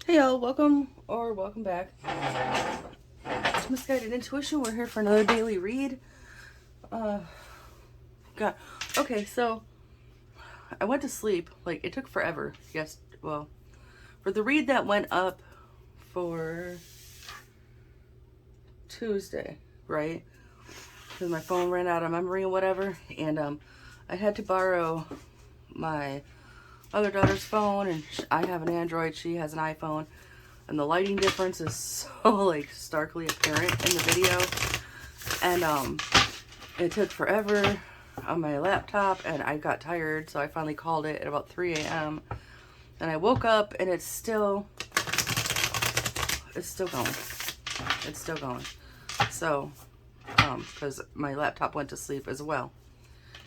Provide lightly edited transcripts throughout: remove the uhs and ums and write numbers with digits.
Hey y'all, welcome or welcome back. It's Misguided Intuition. We're here for another daily read. God. Okay, so I went to sleep. Like, it took forever. Yes, well, for the read that went up for Tuesday, right? Because my phone ran out of memory and whatever. And I had to borrow my other daughter's phone, and I have an Android, she has an iPhone. And the lighting difference is so, like, starkly apparent in the video. And it took forever on my laptop, and I got tired, so I finally called it at about 3 a.m. And I woke up, and it's still going. It's still going. So, because my laptop went to sleep as well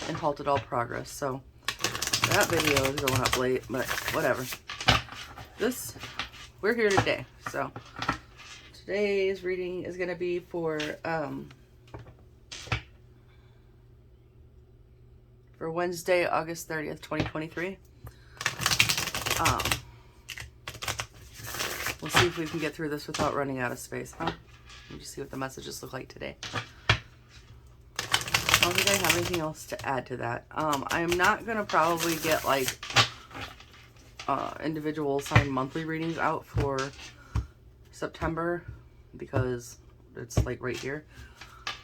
and halted all progress. So, that video is going up late, but whatever. We're here today, so today's reading is going to be for Wednesday, August 30th, 2023. We'll see if we can get through this without running out of space, huh? Let me just see what the messages look like today. I don't think I have anything else to add to that. I am not going to probably get, like, individual signed monthly readings out for September because it's like right here.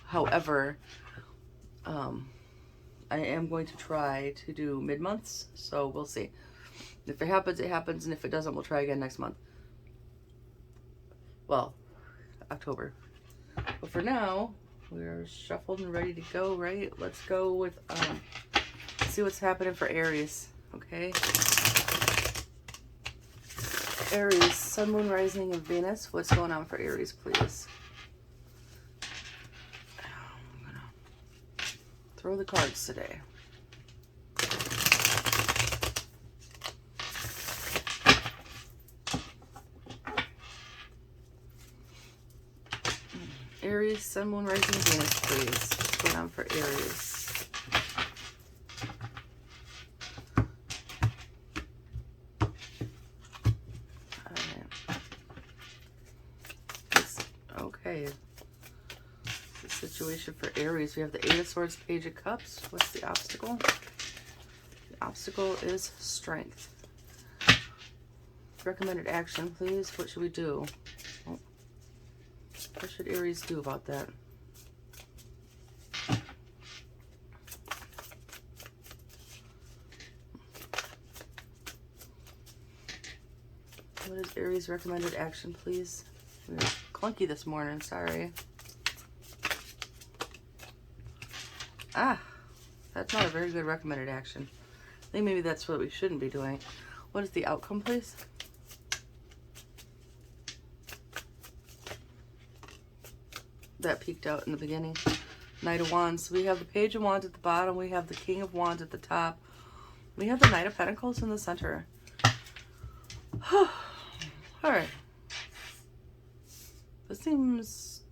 However, I am going to try to do mid-months, so we'll see. If it happens, it happens, and if it doesn't, we'll try again next month. Well, October. But for now, we're shuffled and ready to go, right? Let's go with, see what's happening for Aries, okay? Aries, Sun, Moon, Rising, and Venus. What's going on for Aries, please? I'm gonna throw the cards today. Aries, Sun, Moon, Rising, and Venus, please. What's going on for Aries? Okay, the situation for Aries, we have the Eight of Swords, Page of Cups. What's the obstacle? The obstacle is strength. Recommended action, please. What should we do? Oh. What should Aries do about that? What is Aries' recommended action, please? We're clunky this morning, sorry. Ah, that's not a very good recommended action. I think maybe that's what we shouldn't be doing. What is the outcome, please? That peeked out in the beginning. Knight of Wands. We have the Page of Wands at the bottom. We have the King of Wands at the top. We have the Knight of Pentacles in the center. Alright. This seems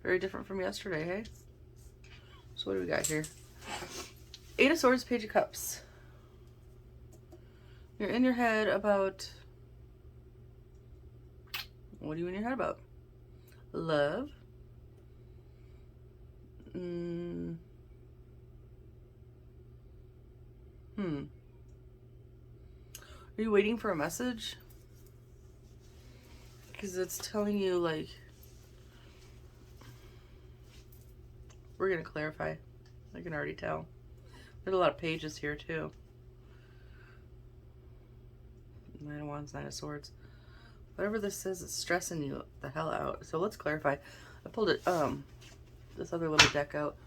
very different from yesterday, hey? So what do we got here? Eight of Swords, Page of Cups. You're in your head about... What are you in your head about? Love. Are you waiting for a message? Because it's telling you, like... We're going to clarify. I can already tell. There's a lot of pages here, too. Nine of Wands, Nine of Swords. Whatever this says, it's stressing you the hell out. So let's clarify. I pulled it, this other little deck out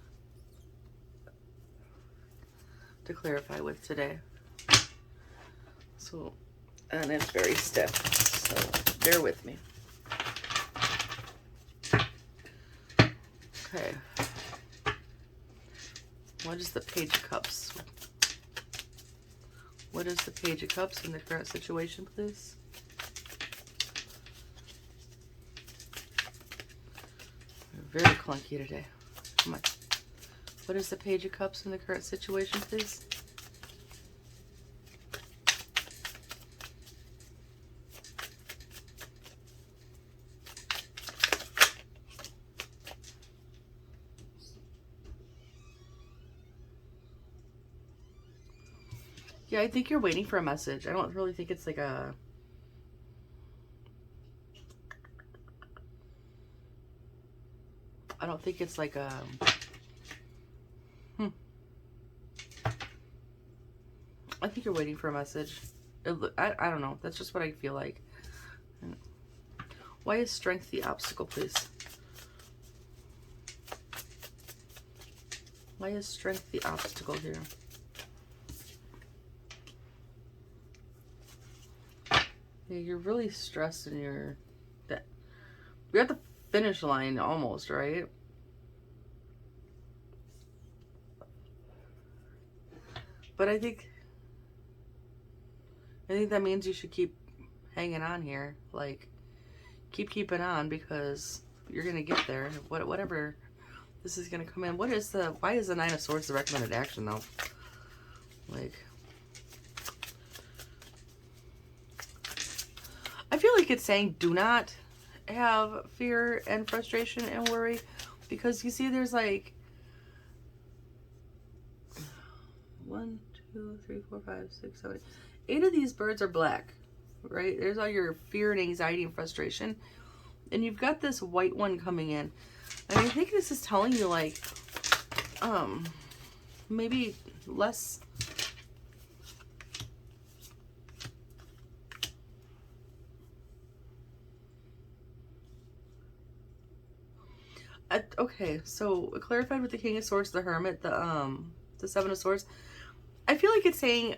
to clarify with today. So, and it's very stiff, so bear with me. Okay. What is the Page of Cups? What is the Page of Cups in the current situation, please? We're very clunky today. Come on. What is the Page of Cups in the current situation, please? Yeah, I think you're waiting for a message. I don't really think it's like a... I don't think it's like a... I think you're waiting for a message. I don't know. That's just what I feel like. Why is strength the obstacle, please? Why is strength the obstacle here? Yeah, you're really stressed in your... You're at the finish line almost, right? But I think that means you should keep hanging on here. Like, keeping on, because you're gonna get there. Whatever this is gonna come in. Why is the Nine of Swords the recommended action though? Like, I feel like it's saying do not have fear and frustration and worry, because you see there's like 1, 2, 3, 4, 5, 6, 7, 8 of these birds are black, right? There's all your fear and anxiety and frustration, and you've got this white one coming in. And I think this is telling you like maybe less okay, so clarified with the King of Swords, the Hermit, the Seven of Swords. I feel like it's saying,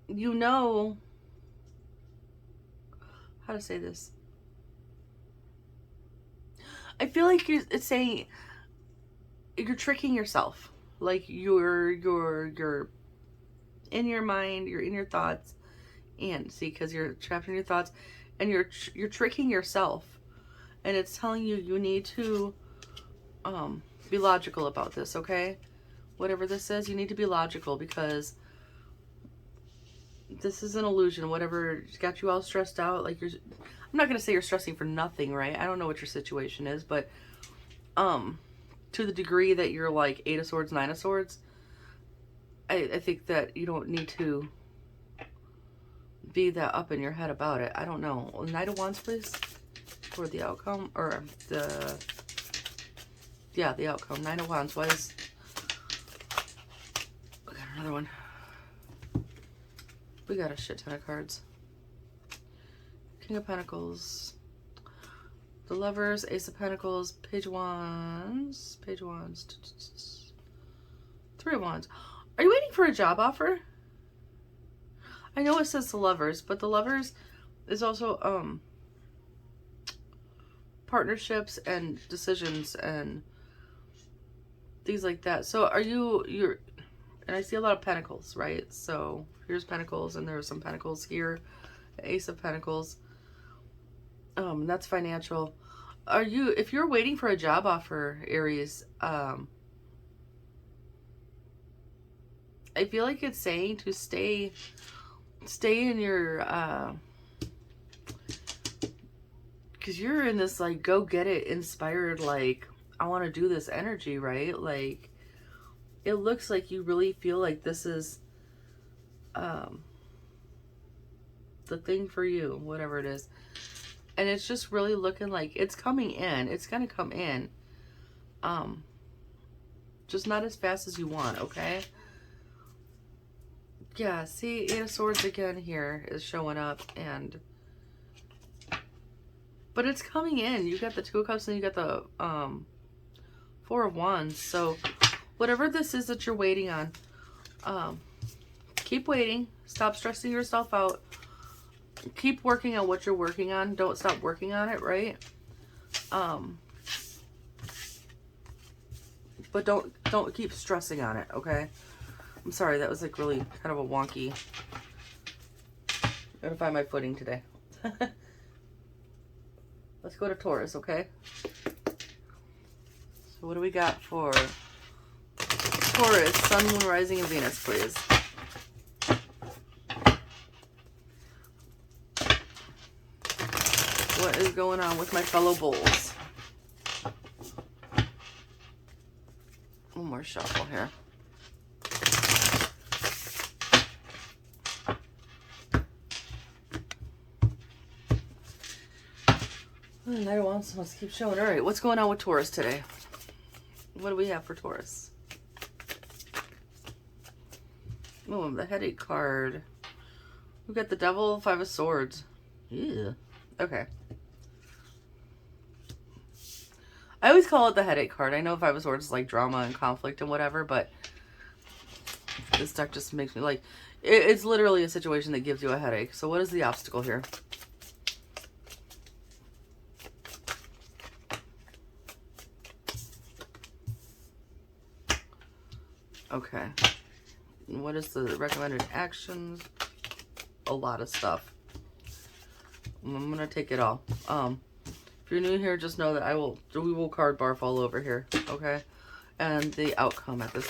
you know, how to say this. I feel like it's saying you're tricking yourself. Like you're in your mind, you're in your thoughts, and see, because you're trapped in your thoughts, and you're tricking yourself, and it's telling you you need to be logical about this, okay? Whatever this is, you need to be logical, because this is an illusion. Whatever got you all stressed out, like I'm not gonna say you're stressing for nothing, right? I don't know what your situation is, but to the degree that you're like 8 of Swords, 9 of Swords, I think that you don't need to be that up in your head about it. I don't know. Knight of Wands, please, for the outcome, or the outcome. Nine of Wands. Why is... We got another one. We got a shit ton of cards. King of Pentacles, the Lovers, Ace of Pentacles, Page of Wands, Three of Wands. Are you waiting for a job offer? I know it says the Lovers, but the Lovers is also partnerships and decisions and things like that. So are you're, and I see a lot of Pentacles, right? So here's Pentacles, and there's some Pentacles here, Ace of Pentacles. That's financial. If you're waiting for a job offer, Aries, I feel like it's saying to stay in your, because you're in this like go get it inspired, like I want to do this energy, right? Like it looks like you really feel like this is the thing for you, whatever it is. And it's just really looking like it's coming in. It's gonna come in, just not as fast as you want, okay? Yeah, see, 8 of Swords again here is showing up, but it's coming in. You got the 2 of Cups, and you got the 4 of Wands. So whatever this is that you're waiting on, keep waiting. Stop stressing yourself out. Keep working on what you're working on. Don't stop working on it, right? But don't keep stressing on it, okay? I'm sorry, that was like really kind of a wonky. I'm gonna find my footing today. Let's go to Taurus, okay? So what do we got for Taurus, Sun, Moon, Rising, and Venus, please? What is going on with my fellow bulls? One more shuffle here. And I want someone to keep showing. All right, what's going on with Taurus today? What do we have for Taurus? Oh, the headache card. We've got the Devil, Five of Swords. Yeah. Okay. I always call it the headache card. I know Five of Swords is like drama and conflict and whatever, but this deck just makes me like... It's literally a situation that gives you a headache. So what is the obstacle here? Okay. What is the recommended actions? A lot of stuff. I'm gonna take it all. If you're new here, just know that we will card barf all over here, okay? And the outcome at this,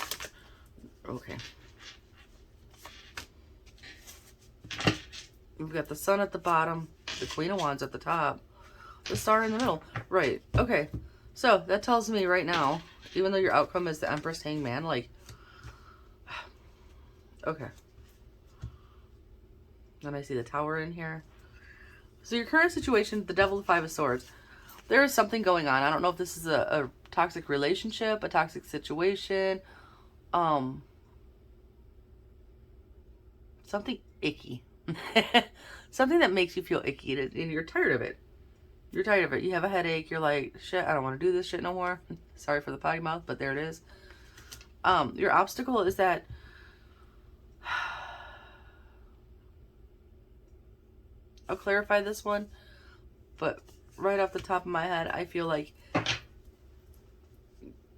okay. We've got the Sun at the bottom, the Queen of Wands at the top, the Star in the middle. Right, okay. So that tells me right now, even though your outcome is the Empress, Hangman, like, okay. Then I see the Tower in here. So your current situation, the Devil, the Five of Swords, there is something going on. I don't know if this is a toxic relationship, a toxic situation, something icky. Something that makes you feel icky and you're tired of it. You're tired of it. You have a headache. You're like, shit, I don't want to do this shit no more. Sorry for the potty mouth, but there it is. Your obstacle is that I'll clarify this one, but right off the top of my head, I feel like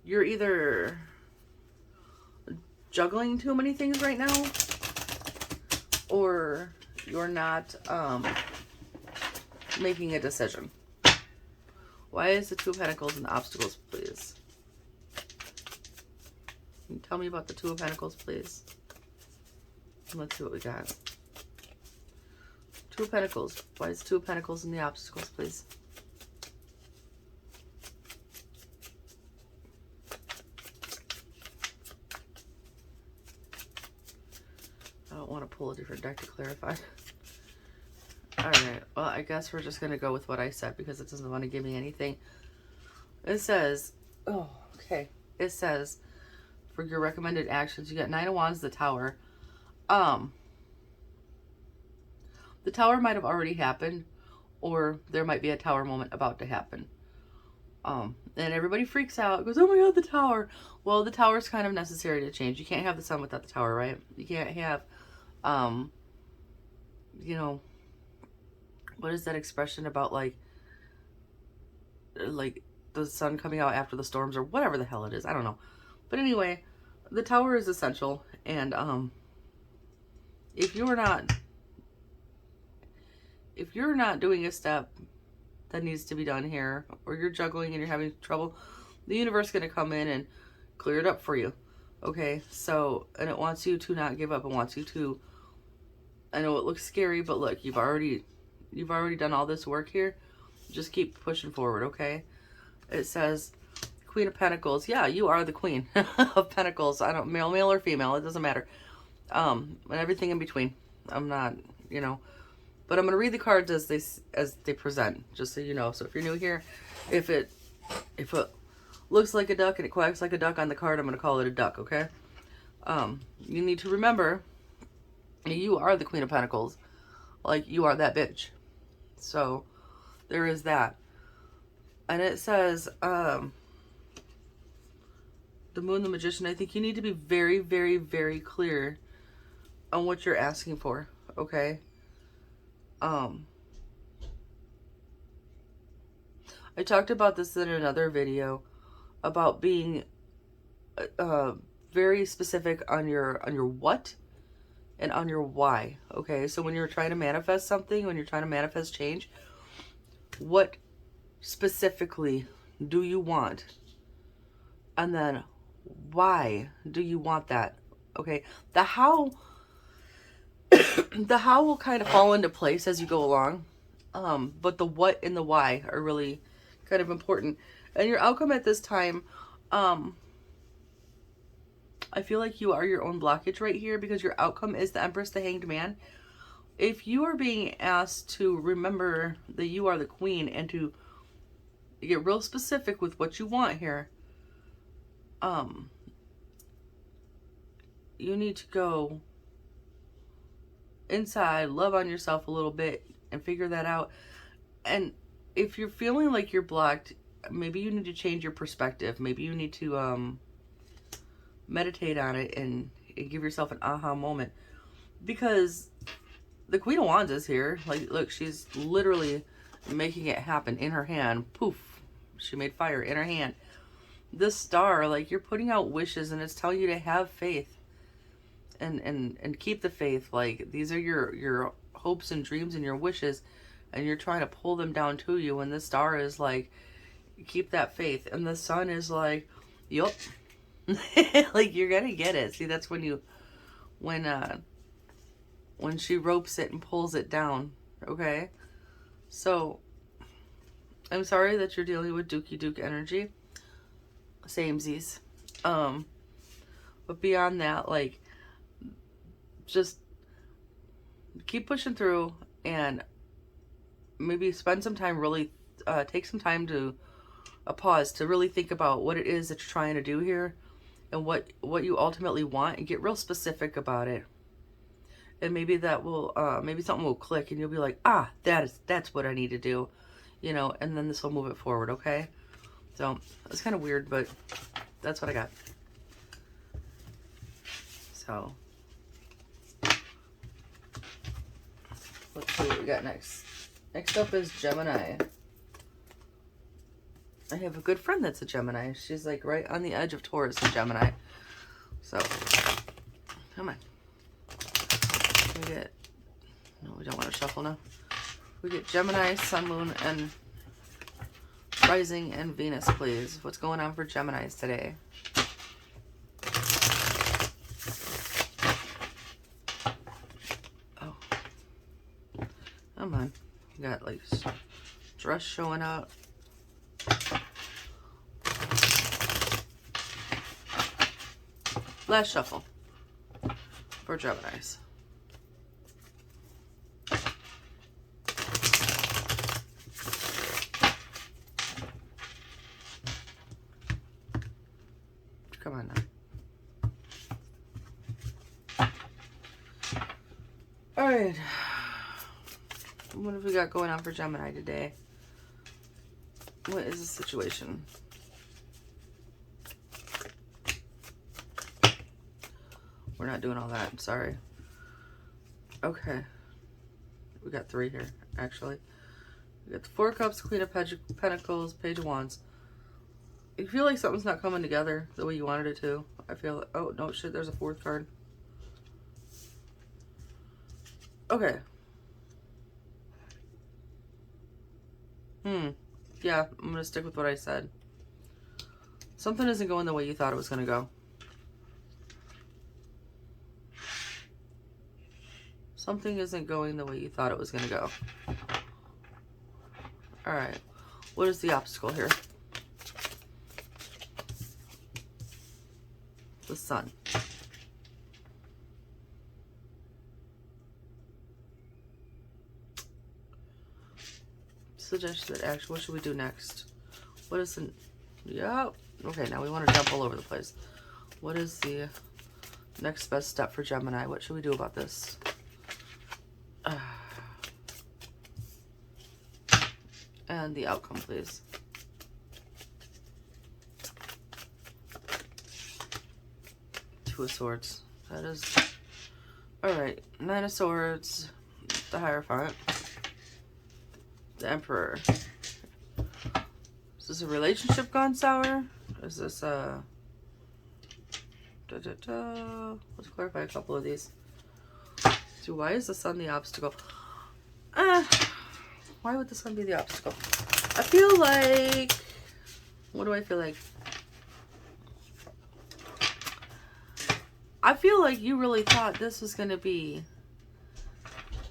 you're either juggling too many things right now, or you're not making a decision. Why is the Two of Pentacles and the obstacles, please? Can you tell me about the Two of Pentacles, please? Let's see what we got. Two of Pentacles. Why is Two of Pentacles and the obstacles, please? I don't want to pull a different deck to clarify. Alright, well, I guess we're just going to go with what I said because it doesn't want to give me anything. It says, oh, okay. It says, for your recommended actions, you got Nine of Wands, the Tower. The Tower might have already happened, or there might be a Tower moment about to happen. And everybody freaks out, goes, oh my god, the Tower. Well, the Tower is kind of necessary to change. You can't have the Sun without the Tower, right? You can't have, you know, what is that expression about, like the sun coming out after the storms, or whatever the hell it is. I don't know. But anyway, the Tower is essential. And if you're not doing a step that needs to be done here, or you're juggling and you're having trouble, the universe is going to come in and clear it up for you. Okay, so, and it wants you to not give up. It wants you to, I know it looks scary, but look, you've already done all this work here. Just keep pushing forward, okay? It says Queen of Pentacles. Yeah, you are the Queen of Pentacles. I don't, male or female, it doesn't matter. And everything in between. I'm not, you know, but I'm going to read the cards as they present, just so you know. So if you're new here, if it looks like a duck and it quacks like a duck on the card, I'm going to call it a duck, okay? You need to remember, you are the Queen of Pentacles. Like, you are that bitch. So, there is that. And it says, the Moon, the Magician, I think you need to be very, very, very clear on what you're asking for, okay? I talked about this in another video about being very specific on your what and on your why, okay? So when you're trying to manifest something, when you're trying to manifest change, what specifically do you want? And then why do you want that? Okay, the how the how will kind of fall into place as you go along, but the what and the why are really kind of important. And your outcome at this time, I feel like you are your own blockage right here, because your outcome is the Empress, the Hanged Man. If you are being asked to remember that you are the Queen and to get real specific with what you want here. You need to go inside, love on yourself a little bit, and figure that out. And if you're feeling like you're blocked, maybe you need to change your perspective. Maybe you need to meditate on it and give yourself an aha moment. Because the Queen of Wands is here. Like, look, she's literally making it happen in her hand. Poof. She made fire in her hand. This star, like, you're putting out wishes, and it's telling you to have faith. And keep the faith. Like, these are your hopes and dreams and your wishes, and you're trying to pull them down to you. And the star is like, keep that faith. And the sun is like, yup. Like, you're gonna get it. See, that's when she ropes it and pulls it down. Okay, so I'm sorry that you're dealing with Dookie Duke energy. Samesies. But beyond that, like, just keep pushing through, and maybe spend some time, really take some time to a pause to really think about what it is that you're trying to do here, and what you ultimately want, and get real specific about it. And maybe that will maybe something will click, and you'll be like, ah, that's what I need to do, you know, and then this will move it forward. Okay, so it's kind of weird, but that's what I got. So let's see what we got next. Next up is Gemini. I have a good friend that's a Gemini. She's like right on the edge of Taurus and Gemini. So, come on. No, we don't want to shuffle now. We get Gemini, Sun, Moon, and Rising, and Venus, please. What's going on for Geminis today? Oh. Come on. You got like dress showing out. Last shuffle for Geminis. Come on now. All right. What have we got going on for Gemini today? What is the situation? We're not doing all that. I'm sorry. Okay. We got 3 here, actually. We got the 4 Cups, Queen of Pentacles, Page of Wands. You feel like something's not coming together the way you wanted it to. I feel... Oh, no, shit. There's a 4th card. Okay. Yeah, I'm going to stick with what I said. Something isn't going the way you thought it was going to go. Something isn't going the way you thought it was going to go. Alright. What is the obstacle here? The Sun. Suggested action. What should we do next? What is the... Yep. Okay, now we want to jump all over the place. What is the next best step for Gemini? What should we do about this? And the outcome, please. Two of Swords. That is... Alright. 9 of Swords. The Hierophant. The Emperor. Is this a relationship gone sour? Is this a... Let's clarify a couple of these. So why is the Sun the obstacle? Why would the Sun be the obstacle? I feel like... What do I feel like? I feel like you really thought this was going to be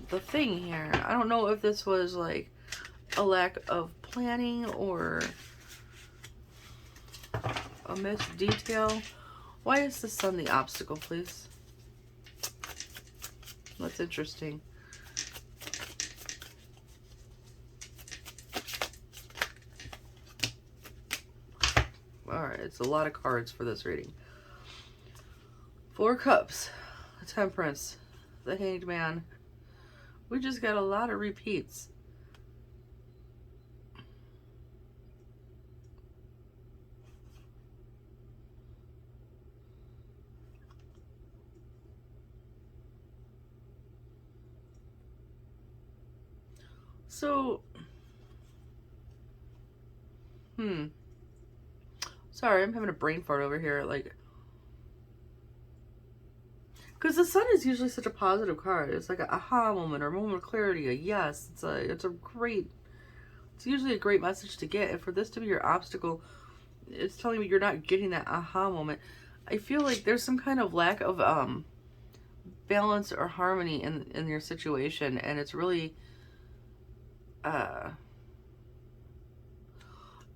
the thing here. I don't know if this was like a lack of planning or a missed detail. Why is the Sun the obstacle, please? That's interesting. It's a lot of cards for this reading. 4 Cups, the Temperance, the Hanged Man. We just got a lot of repeats. So, sorry, I'm having a brain fart over here. Like, because the Sun is usually such a positive card. It's like an aha moment or a moment of clarity. A yes. It's usually a great message to get. And for this to be your obstacle, it's telling me you're not getting that aha moment. I feel like there's some kind of lack of balance or harmony in your situation, and it's really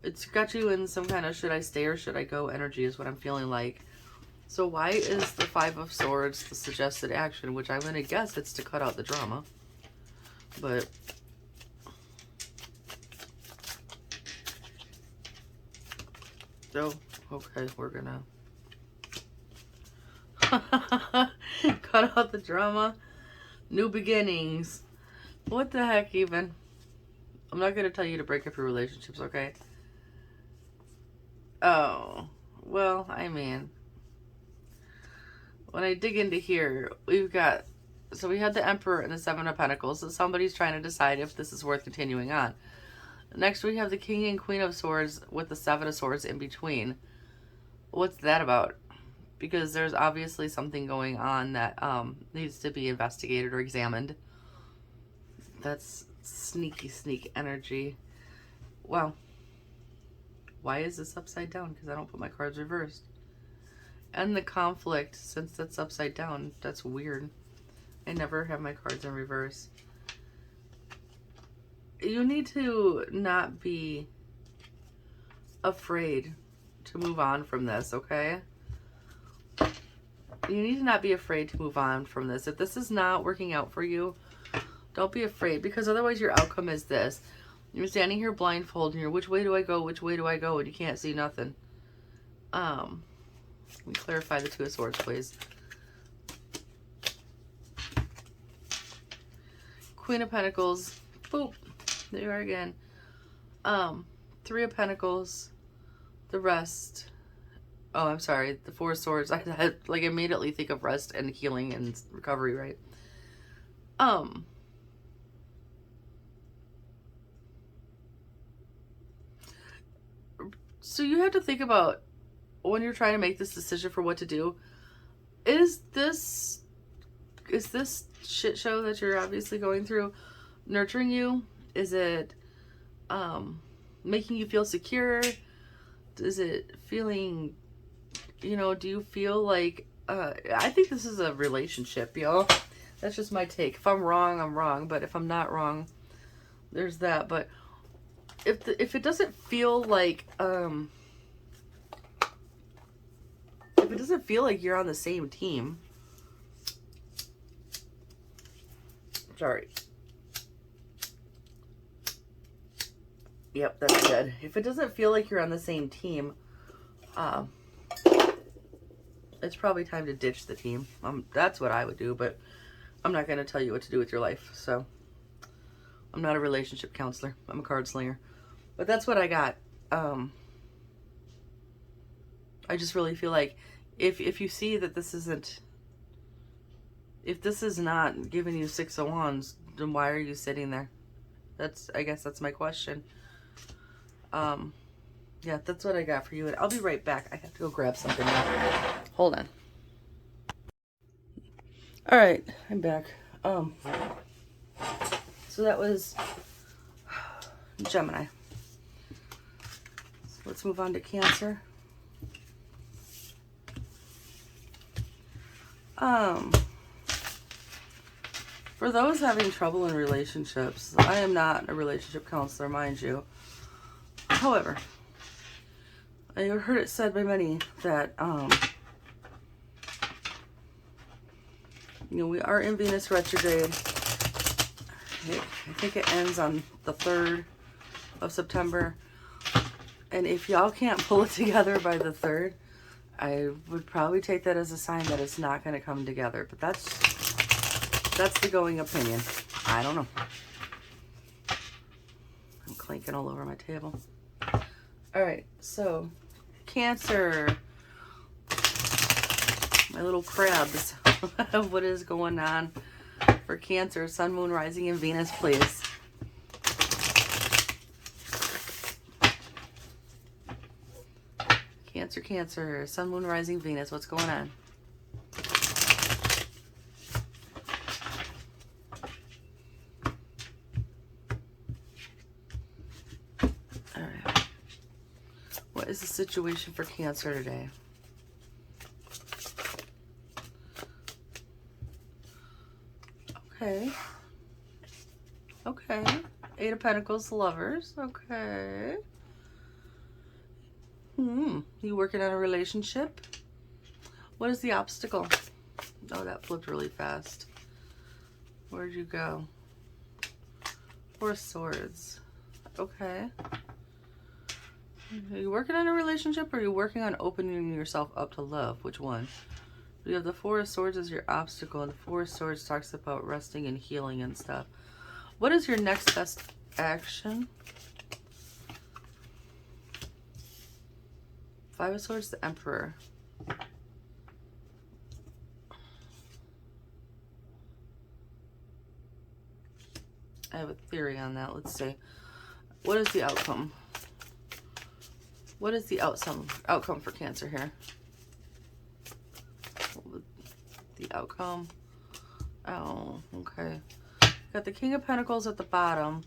it's got you in some kind of should I stay or should I go energy is what I'm feeling like. So why is the 5 of Swords the suggested action, which I'm going to guess it's to cut out the drama. But oh, okay, we're gonna cut out the drama. New beginnings. What the heck even? I'm not going to tell you to break up your relationships, okay? Oh, well, I mean, when I dig into here, we've got, so we had the Emperor and the 7 of Pentacles, so somebody's trying to decide if this is worth continuing on. Next, we have the King and Queen of Swords with the 7 of Swords in between. What's that about? Because there's obviously something going on that needs to be investigated or examined. That's sneaky energy. Wow. Why is this upside down? Because I don't put my cards reversed. And the conflict, since that's upside down, that's weird. I never have my cards in reverse. You need to not be afraid to move on from this, okay? You need to not be afraid to move on from this. If this is not working out for you, don't be afraid, because otherwise your outcome is this. You're standing here blindfolded and you're, which way do I go? Which way do I go? And you can't see nothing. Let me clarify the 2 of Swords, please. Queen of Pentacles. Boop. There you are again. 3 of Pentacles. The rest. Oh, I'm sorry. The 4 of Swords. I had, like, immediately think of rest and healing and recovery, right? So you have to think about when you're trying to make this decision for what to do. Is this shit show that you're obviously going through nurturing you? Is it making you feel secure? Is it feeling, you know, do you feel like I think this is a relationship, y'all. That's just my take. If I'm wrong, I'm wrong, but if I'm not wrong, there's that. But if it doesn't feel like if it doesn't feel like you're on the same team, sorry. Yep, that's good. If it doesn't feel like you're on the same team, it's probably time to ditch the team. That's what I would do, but I'm not going to tell you what to do with your life. So I'm not a relationship counselor. I'm a card slinger. But that's what I got. I just really feel like if you see that this isn't, if this is not giving you 6 of Wands, then why are you sitting there? I guess that's my question. Yeah, that's what I got for you. And I'll be right back. I have to go grab something now. Hold on. All right, I'm back. So that was Gemini. So let's move on to Cancer. For those having trouble in relationships, I am not a relationship counselor, mind you. However, I heard it said by many that, you know, we are in Venus retrograde. I think it ends on the 3rd of September. And if y'all can't pull it together by the 3rd, I would probably take that as a sign that it's not going to come together. But that's the going opinion. I don't know. I'm clinking all over my table. All right, so Cancer. My little crabs. What is going on for Cancer? Sun, Moon, Rising, and Venus, please. Cancer, Sun, Moon, Rising, Venus. What's going on? All right. What is the situation for Cancer today? Okay. Okay. 8 of Pentacles, Lovers. Okay. You working on a relationship? What is the obstacle? Oh, that flipped really fast. Where'd you go? 4 of Swords. Okay. Are you working on a relationship, or are you working on opening yourself up to love? Which one? You have the 4 of Swords as your obstacle, and the 4 of Swords talks about resting and healing and stuff. What is your next best action? 5 of Swords, the Emperor. I have a theory on that. Let's see. What is the outcome? What is the outcome for Cancer here? The outcome. Oh, okay. Got the King of Pentacles at the bottom,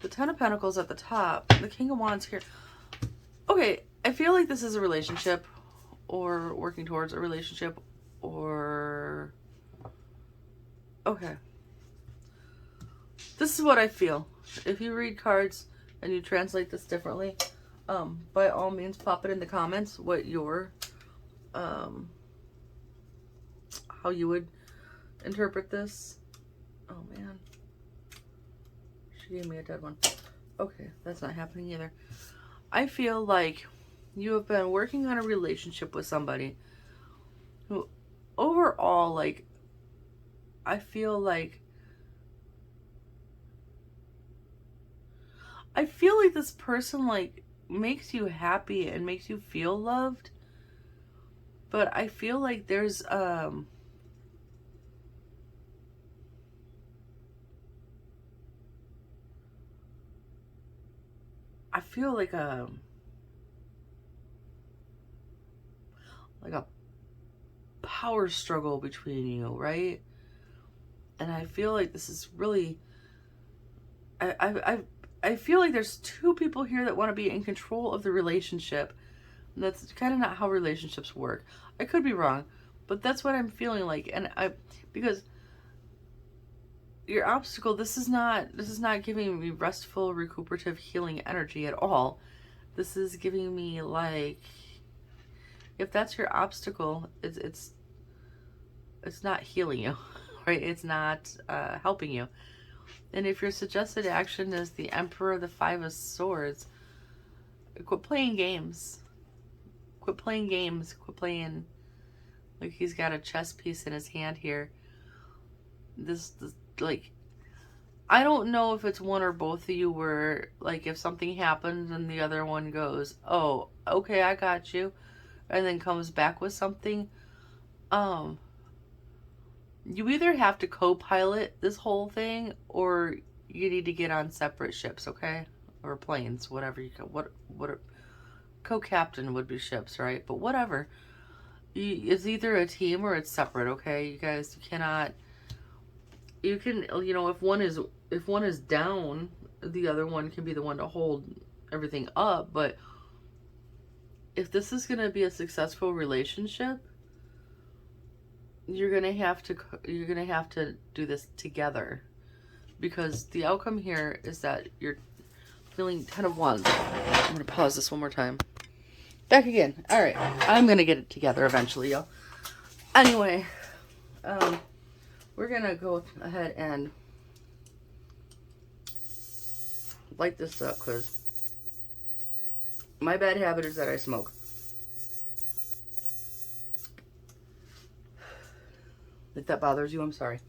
the 10 of Pentacles at the top, the King of Wands here. Okay, I feel like this is a relationship, or working towards a relationship, or... Okay. This is what I feel. If you read cards and you translate this differently, by all means pop it in the comments what your, how you would interpret this. Oh man. She gave me a dead one. Okay, that's not happening either. I feel like you have been working on a relationship with somebody who overall, like, I feel like this person, like, makes you happy and makes you feel loved. But I feel like there's, I feel like a power struggle between you, right? And I feel like this is really, I feel like there's 2 people here that want to be in control of the relationship. And that's kind of not how relationships work. I could be wrong, but that's what I'm feeling like. And because your obstacle, this is not giving me restful, recuperative, healing energy at all. This is giving me, like, if that's your obstacle, it's not healing you, right? It's not helping you. And if your suggested action is the Emperor, the 5 of Swords, quit playing games. Quit playing games. Quit playing, like, he's got a chess piece in his hand here. This like, I don't know if it's one or both of you where, like, if something happens and the other one goes, oh, okay, I got you, and then comes back with something. You either have to co-pilot this whole thing, or you need to get on separate ships, okay? Or planes, whatever you can. What co-captain would be ships, right? But whatever. It's either a team or it's separate, okay? You guys, you cannot. You can, you know, if one is down, the other one can be the one to hold everything up. But if this is going to be a successful relationship, you're gonna have to do this together, because the outcome here is that you're feeling 10 of Wands. I'm gonna pause this one more time. Back again. All right, I'm gonna get it together eventually, y'all. Anyway, we're gonna go ahead and light this up, because My bad habit is that I smoke. If that bothers you, I'm sorry.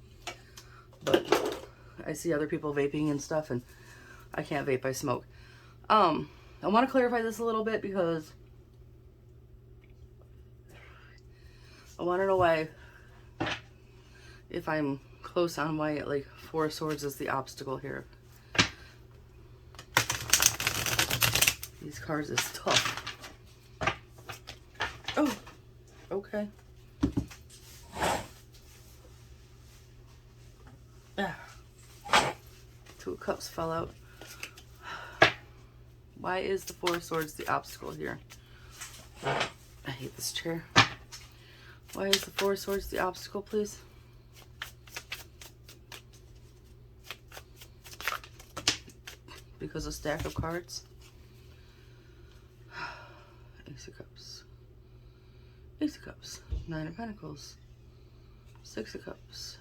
But I see other people vaping and stuff, and I can't vape, I smoke. I want to clarify this a little bit because I want to know why, if I'm close on why, like, Four of Swords is the obstacle here. These cards is tough. Oh, okay. Two of Cups fell out. Why is the Four of Swords the obstacle here? I hate this chair. Why is the Four of Swords the obstacle, please? Because a stack of cards. Ace of Cups. Ace of Cups. Nine of Pentacles. Six of Cups.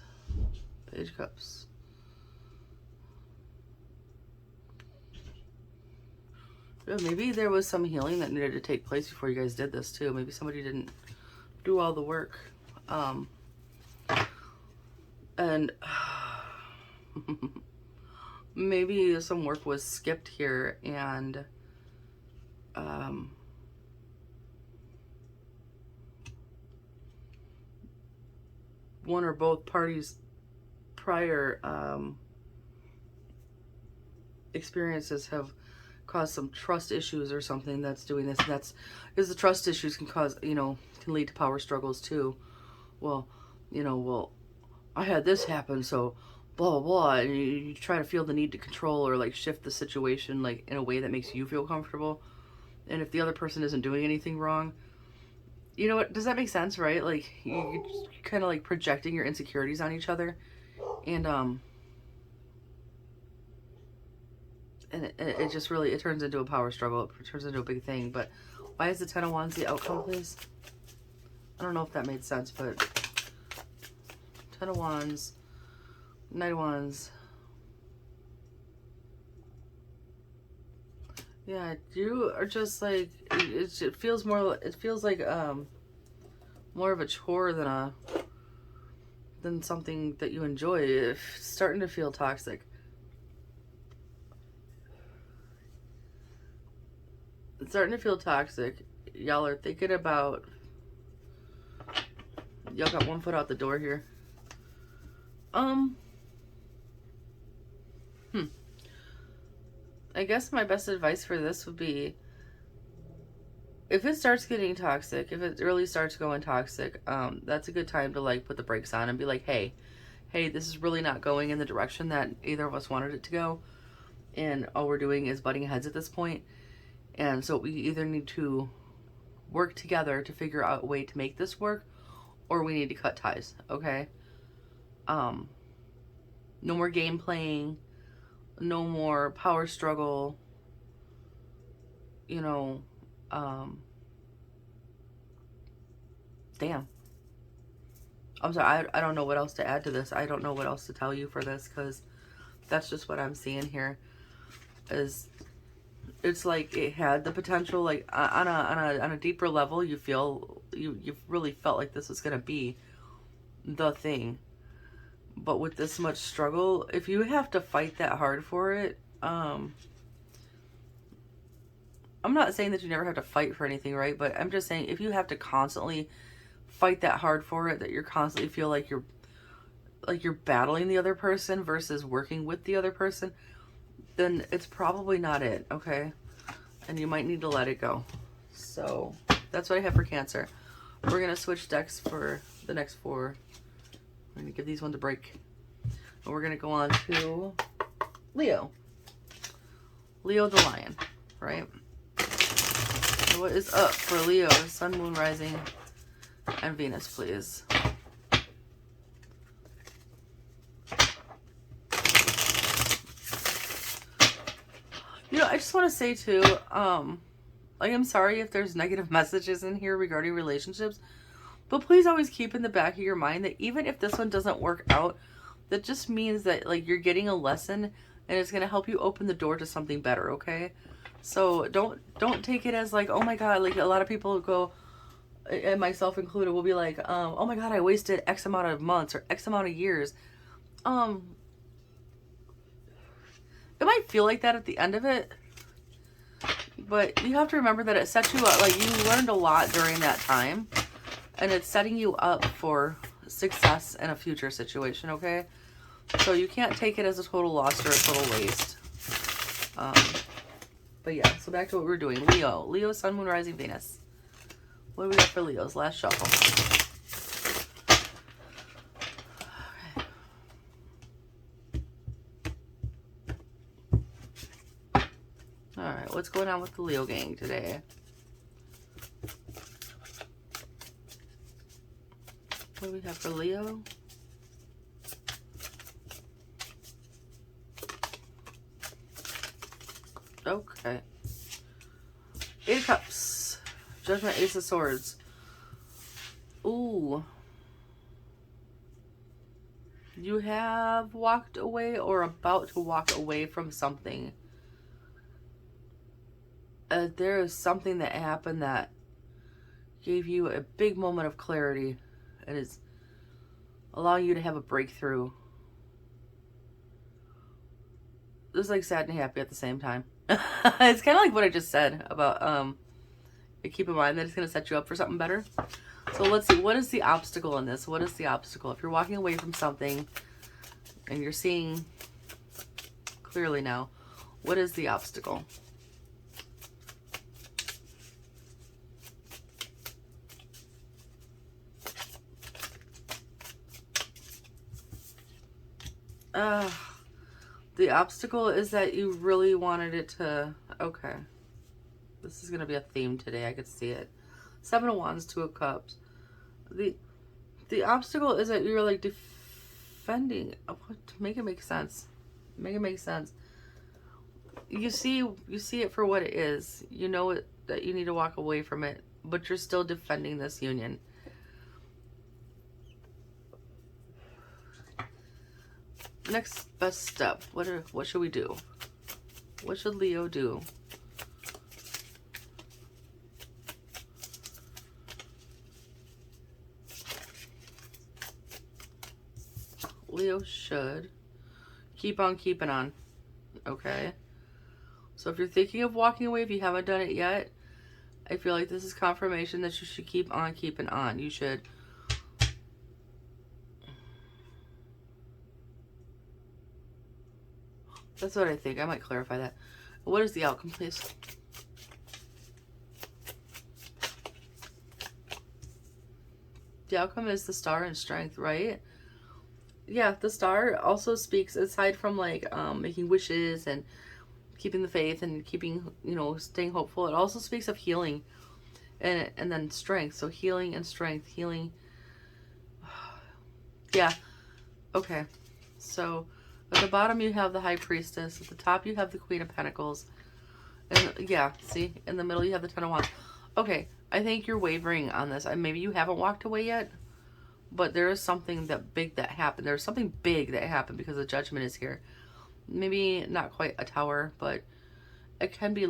Page of Cups. Yeah, maybe there was some healing that needed to take place before you guys did this too. Maybe somebody didn't do all the work. And maybe some work was skipped here, and one or both parties' prior experiences have caused some trust issues or something that's doing this. And that's because the trust issues can cause, you know, can lead to power struggles too. Well, you know, well, I had this happen, so blah, blah, blah. And you try to feel the need to control or like shift the situation like in a way that makes you feel comfortable. And if the other person isn't doing anything wrong, you know what, does that make sense, right? Like you're kind of like projecting your insecurities on each other. And it just really, it turns into a power struggle. It turns into a big thing. But why is the Ten of Wands the outcome, please? I don't know if that made sense, but Ten of Wands, Knight of Wands. Yeah, you are just like, it feels more, it feels like more of a chore than something that you enjoy. It's starting to feel toxic. It's starting to feel toxic. Y'all are thinking about, y'all got one foot out the door here. I guess my best advice for this would be, if it starts getting toxic, if it really starts going toxic, that's a good time to like put the brakes on and be like, hey, this is really not going in the direction that either of us wanted it to go. And all we're doing is butting heads at this point. And so we either need to work together to figure out a way to make this work, or we need to cut ties, okay? No more game playing, no more power struggle, you know, damn. I'm sorry, I don't know what else to add to this. I don't know what else to tell you for this, because that's just what I'm seeing here. Is it's like it had the potential, like on a deeper level, you feel you really felt like this was gonna be the thing. But with this much struggle, if you have to fight that hard for it, I'm not saying that you never have to fight for anything, right? But I'm just saying, if you have to constantly fight that hard for it, that you're constantly feel like you're battling the other person versus working with the other person, then it's probably not it, okay? And you might need to let it go. So that's what I have for Cancer. We're gonna switch decks for the next four. We're gonna give these one a break. And we're gonna go on to Leo. Leo the Lion, right? So what is up for Leo? Sun, Moon, Rising, and Venus, please. You know, I just want to say too, like, I'm sorry if there's negative messages in here regarding relationships, but please always keep in the back of your mind that even if this one doesn't work out, that just means that, like, you're getting a lesson and it's going to help you open the door to something better, okay? So don't take it as like, oh my God, like a lot of people go, and myself included, will be like, oh my God, I wasted X amount of months or X amount of years. It might feel like that at the end of it, but you have to remember that it sets you up, like you learned a lot during that time, and it's setting you up for success in a future situation, okay? So you can't take it as a total loss or a total waste. But yeah, so back to what we're doing. Leo, Sun, Moon, Rising, Venus. What do we got for Leos? Last shuffle. Alright, what's going on with the Leo gang today? What do we have for Leo? Okay. Eight of Cups. Judgment, Ace of Swords. Ooh. You have walked away or about to walk away from something. There is something that happened that gave you a big moment of clarity and is allowing you to have a breakthrough. It's like sad and happy at the same time. It's kind of like what I just said about keep in mind that it's going to set you up for something better. So let's see, what is the obstacle in this? What is the obstacle? If you're walking away from something and you're seeing clearly now, what is the obstacle? The obstacle is that you really wanted it to... Okay. This is going to be a theme today. I could see it. Seven of Wands, Two of Cups. The obstacle is that you're like defending... To make it make sense. Make it make sense. You see it for what it is. You know it, that you need to walk away from it. But you're still defending this union. Next best step. What should we do? What should Leo do? Leo should keep on keeping on. Okay. So if you're thinking of walking away, if you haven't done it yet, I feel like this is confirmation that you should keep on keeping on. You should... That's what I think. I might clarify that. What is the outcome, please? The outcome is the Star and Strength, right? Yeah, the Star also speaks, aside from like making wishes and keeping the faith and keeping, you know, staying hopeful. It also speaks of healing and then strength. So healing and strength, healing. Yeah. Okay. So at the bottom, you have the High Priestess. At the top, you have the Queen of Pentacles. And yeah, see? In the middle, you have the Ten of Wands. Okay, I think you're wavering on this. Maybe you haven't walked away yet, but there is something big that happened. There's something big that happened because the Judgment is here. Maybe not quite a tower, but it can be...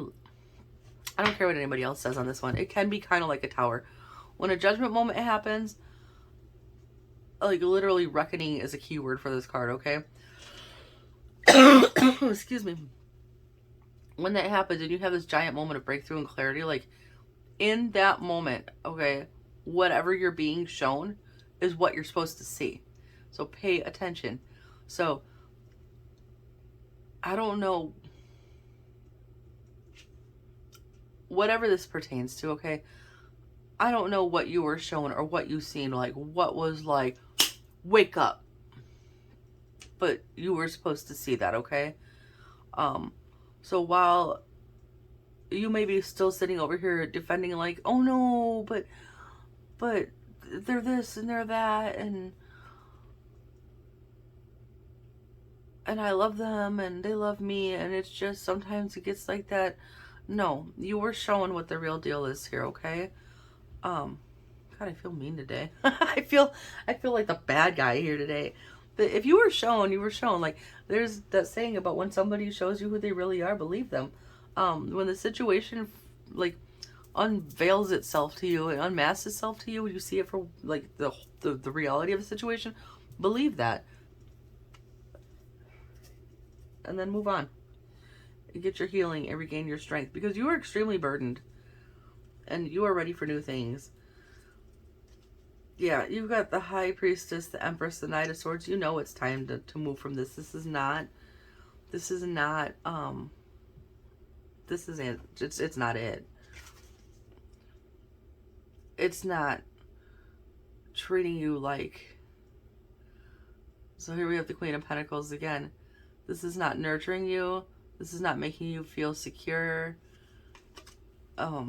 I don't care what anybody else says on this one. It can be kind of like a tower. When a Judgment moment happens, like literally reckoning is a key word for this card, okay? Excuse me. When that happens and you have this giant moment of breakthrough and clarity, like in that moment, okay, whatever you're being shown is what you're supposed to see. So pay attention. So I don't know, whatever this pertains to, okay, I don't know what you were shown or what you seen, like what was like, wake up. But you were supposed to see that, okay? So while you may be still sitting over here defending like, oh no, but they're this and they're that, and I love them and they love me, and it's just sometimes it gets like that. No, you were shown what the real deal is here, okay? God, I feel mean today. I feel like the bad guy here today. But if you were shown, you were shown. Like, there's that saying about when somebody shows you who they really are, believe them. when the situation like unveils itself to you and unmasks itself to you, when you see it for like the reality of the situation, believe that. And then move on. And get your healing and regain your strength, because you are extremely burdened. And you are ready for new things. Yeah, you've got the High Priestess, the Empress, the Knight of Swords. You know it's time to move from this. This is not it's not it. It's not treating you like... So here we have the Queen of Pentacles again. This is not nurturing you. This is not making you feel secure. Let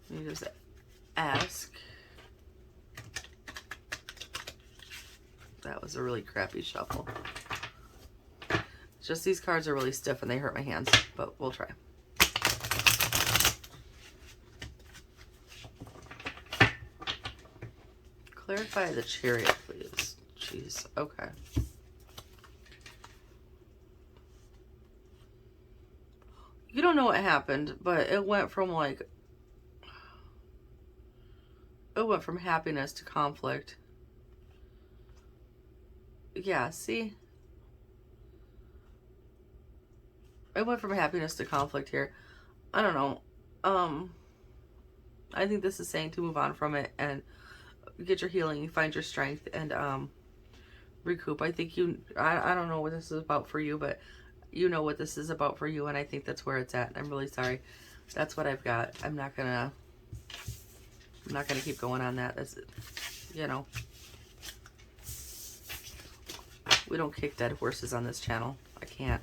me just ask. That was a really crappy shuffle. Just these cards are really stiff and they hurt my hands, but we'll try. Clarify the Chariot, please. Jeez, okay. You don't know what happened, but it went from like... It went from happiness to conflict. Yeah, see? It went from happiness to conflict here. I don't know. I think this is saying to move on from it and get your healing, find your strength, and recoup. I think I don't know what this is about for you, but you know what this is about for you, and I think that's where it's at. I'm really sorry. That's what I've got. I'm not gonna keep going on that. That's, you know, we don't kick dead horses on this channel. I can't.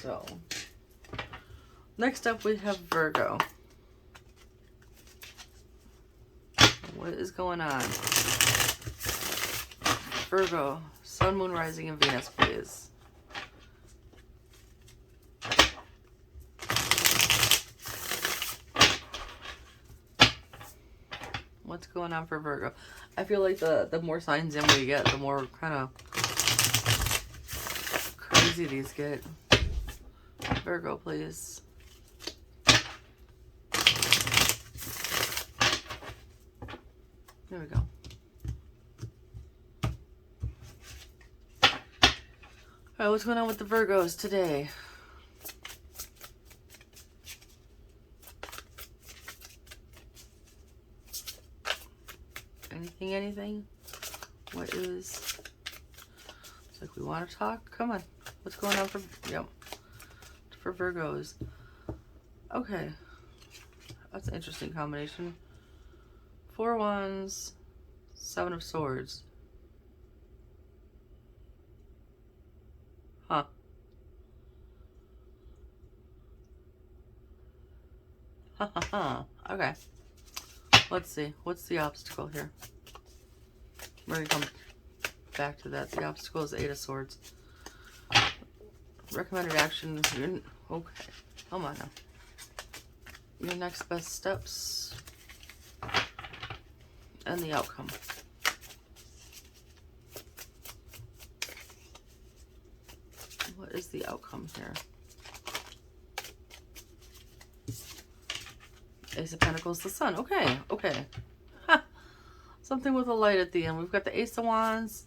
So, next up we have Virgo. What is going on? Virgo, Sun, Moon, Rising, and Venus, please. What's going on for Virgo? I feel like the more signs in we get, the more kind of crazy these get. Virgo, please. There we go. Alright, what's going on with the Virgos today? Anything? What is... It's like we want to talk? Come on. What's going on for... Yep. For Virgos. Okay. That's an interesting combination. 4 Wands, 7 of Swords. Huh. Ha ha ha. Okay. Let's see. What's the obstacle here? We're going to come back to that. The obstacle is 8 of Swords. Recommended action. Okay. Come on now. Your next best steps. And the outcome. What is the outcome here? Ace of Pentacles, the Sun. Okay, okay. Ha. Something with a light at the end. We've got the Ace of Wands,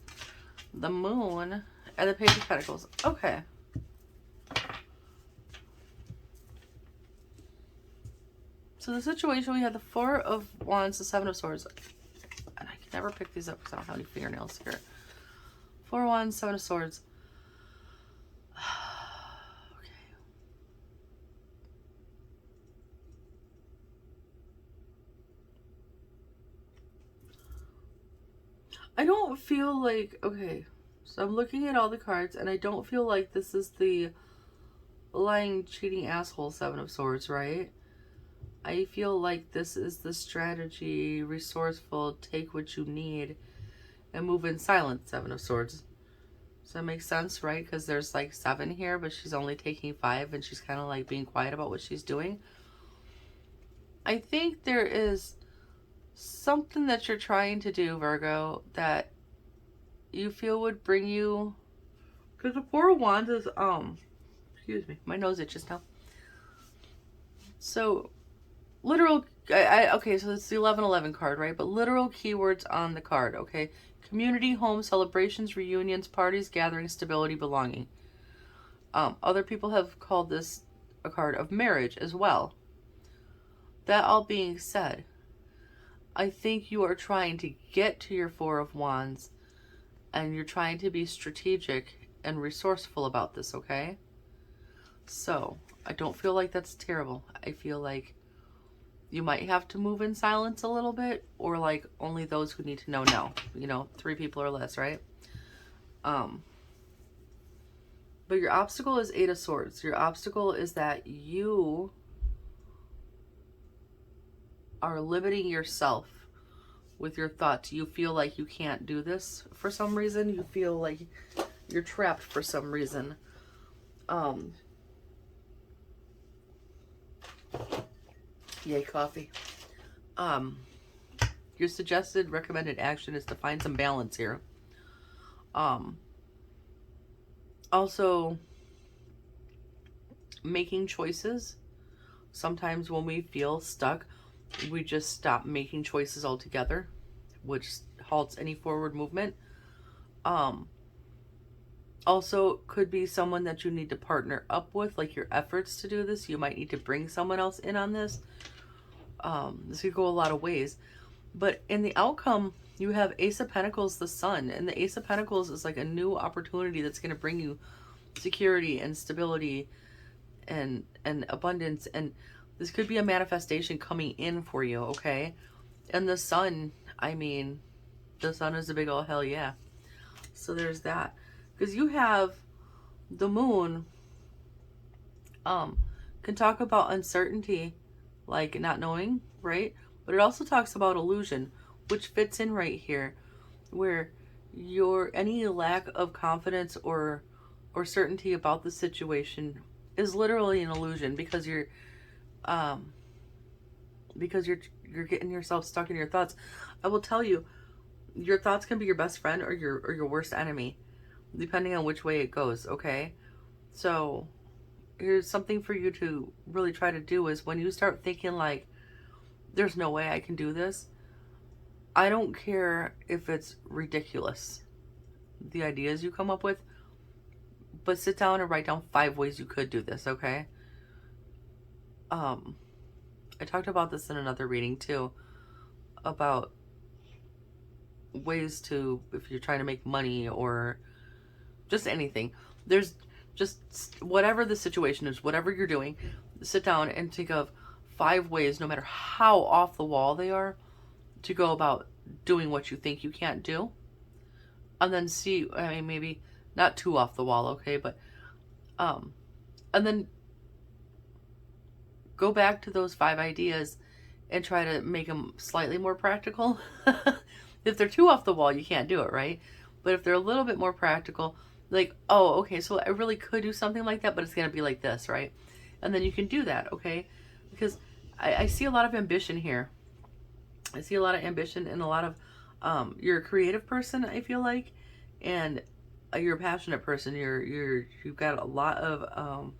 the Moon, and the Page of Pentacles. Okay. So the situation, we had the 4 of Wands, the 7 of Swords. And I can never pick these up because I don't have any fingernails here. 4 of Wands, 7 of Swords. Okay. I don't feel like... Okay. So I'm looking at all the cards and I don't feel like this is the lying, cheating asshole 7 of Swords, right? I feel like this is the strategy, resourceful, take what you need, and move in silence 7 of Swords. Does that make sense, right? Because there's like 7 here, but she's only taking 5, and she's kind of like being quiet about what she's doing. I think there is something that you're trying to do, Virgo, that you feel would bring you, because the Four of Wands is, excuse me, my nose itches now. So, literal, okay, so it's the 1111 card, right? But literal keywords on the card, okay? Community, home, celebrations, reunions, parties, gatherings, stability, belonging. Other people have called this a card of marriage as well. That all being said, I think you are trying to get to your Four of Wands, and you're trying to be strategic and resourceful about this, okay? So, I don't feel like that's terrible. I feel like you might have to move in silence a little bit, or like only those who need to know know. You know, 3 people or less, right? But your obstacle is 8 of Swords. Your obstacle is that you are limiting yourself with your thoughts. You feel like you can't do this for some reason. You feel like you're trapped for some reason. Yay, coffee. Your suggested recommended action is to find some balance here. Also, making choices. Sometimes when we feel stuck, we just stop making choices altogether, which halts any forward movement. Also, could be someone that you need to partner up with, like your efforts to do this. You might need to bring someone else in on this. This could go a lot of ways. But in the outcome, you have Ace of Pentacles, the Sun. And the Ace of Pentacles is like a new opportunity that's going to bring you security and stability and abundance. And this could be a manifestation coming in for you, okay? And the Sun, I mean, the Sun is a big old hell yeah. So there's that. Because you have the Moon, can talk about uncertainty, like not knowing, right? But it also talks about illusion, which fits in right here, where any lack of confidence or certainty about the situation is literally an illusion, because you're getting yourself stuck in your thoughts. I will tell you, your thoughts can be your best friend or your worst enemy, depending on which way it goes, okay? So here's something for you to really try to do, is when you start thinking like, there's no way I can do this, I don't care if it's ridiculous, the ideas you come up with, but sit down and write down 5 ways you could do this, okay? I talked about this in another reading too, about ways to, if you're trying to make money or just anything, there's just whatever the situation is, whatever you're doing, sit down and think of 5 ways, no matter how off the wall they are, to go about doing what you think you can't do. And then see, I mean, maybe not too off the wall, okay, but and then go back to those 5 ideas and try to make them slightly more practical. If they're too off the wall, you can't do it, right? But if they're a little bit more practical, like, oh, okay, so I really could do something like that, but it's going to be like this, right? And then you can do that, okay? Because I see a lot of ambition here. I see a lot of ambition and a lot of, you're a creative person, I feel like, and you're a passionate person. You've got a lot of,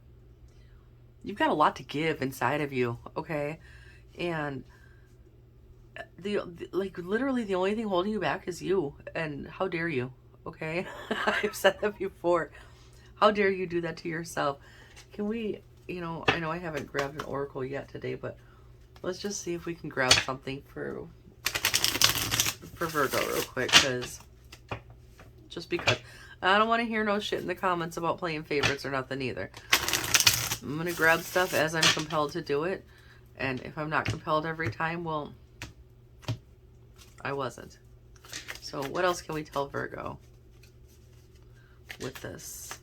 you've got a lot to give inside of you, okay? And like literally the only thing holding you back is you. And how dare you, okay? I've said that before. How dare you do that to yourself? Can we, you know I haven't grabbed an oracle yet today, but let's just see if we can grab something for Virgo real quick, because I don't want to hear no shit in the comments about playing favorites or nothing either. I'm gonna grab stuff as I'm compelled to do it, and if I'm not compelled every time, well, I wasn't. So what else can we tell Virgo with this?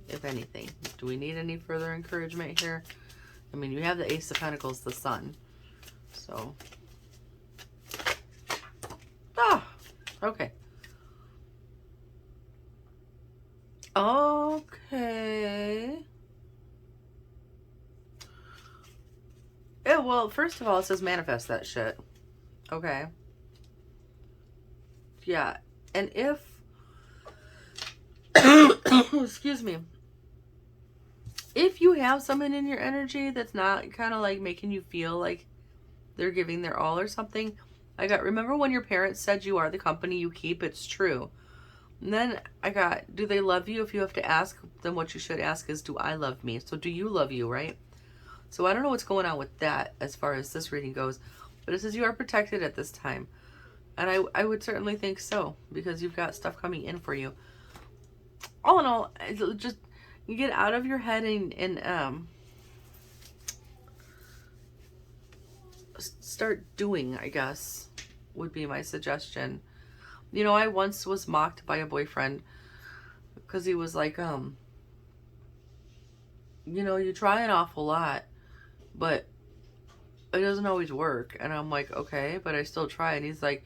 If anything, do we need any further encouragement here? I mean, you have the Ace of Pentacles, the Sun. So, okay. Okay. Yeah, well, first of all, it says manifest that shit. Okay. Yeah. And if, excuse me, if you have someone in your energy that's not kind of like making you feel like they're giving their all or something, remember when your parents said you are the company you keep? It's true. And then I got, do they love you? If you have to ask, then what you should ask is, do I love me? So do you love you, right? So I don't know what's going on with that as far as this reading goes, but it says you are protected at this time. And I would certainly think so, because you've got stuff coming in for you. All in all, just get out of your head and start doing, I guess, would be my suggestion. You know, I once was mocked by a boyfriend because he was like, you know, you try an awful lot, but it doesn't always work. And I'm like, okay, but I still try. And he's like,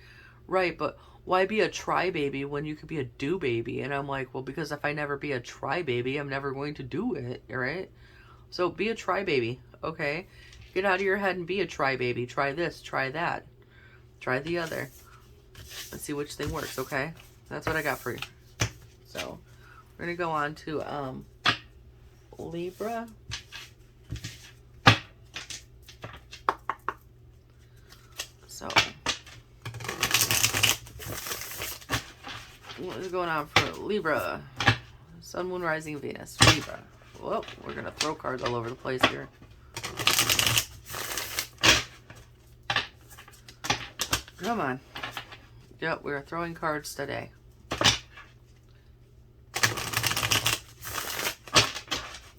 right, but why be a try baby when you could be a do baby? And I'm like, well, because if I never be a try baby, I'm never going to do it, right? So be a try baby, okay? Get out of your head and be a try baby. Try this, try that, try the other. Let's see which thing works, okay? That's what I got for you. So we're gonna go on to Libra. So what is going on for Libra? Sun, Moon, Rising, Venus. Libra. Whoa, we're gonna throw cards all over the place here. Come on. Yep, we're throwing cards today.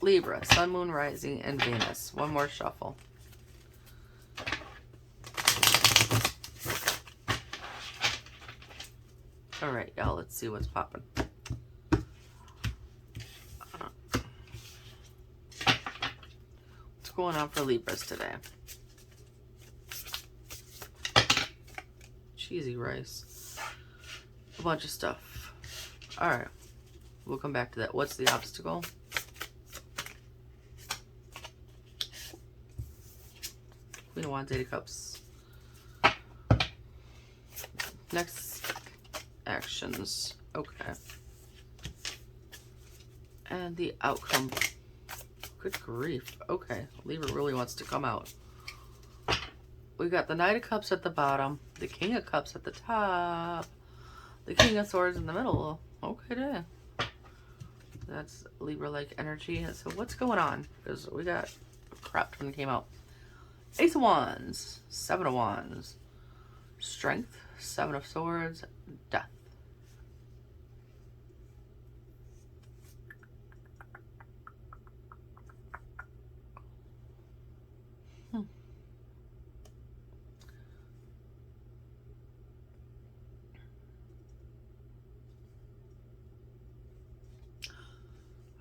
Libra, Sun, Moon, Rising, and Venus. One more shuffle. All right, y'all, let's see what's popping. What's going on for Libras today? Cheesy rice. A bunch of stuff. All right, we'll come back to that. What's the obstacle? Queen of Wands, 8 of Cups. Next actions. Okay. And the outcome. Good grief. Okay. Libra really wants to come out. We got the Knight of Cups at the bottom. The King of Cups at the top. The King of Swords in the middle. Okay, then. That's Libra-like energy. So what's going on? Because we got crap when it came out. Ace of Wands. 7 of Wands. Strength. 7 of Swords. Death.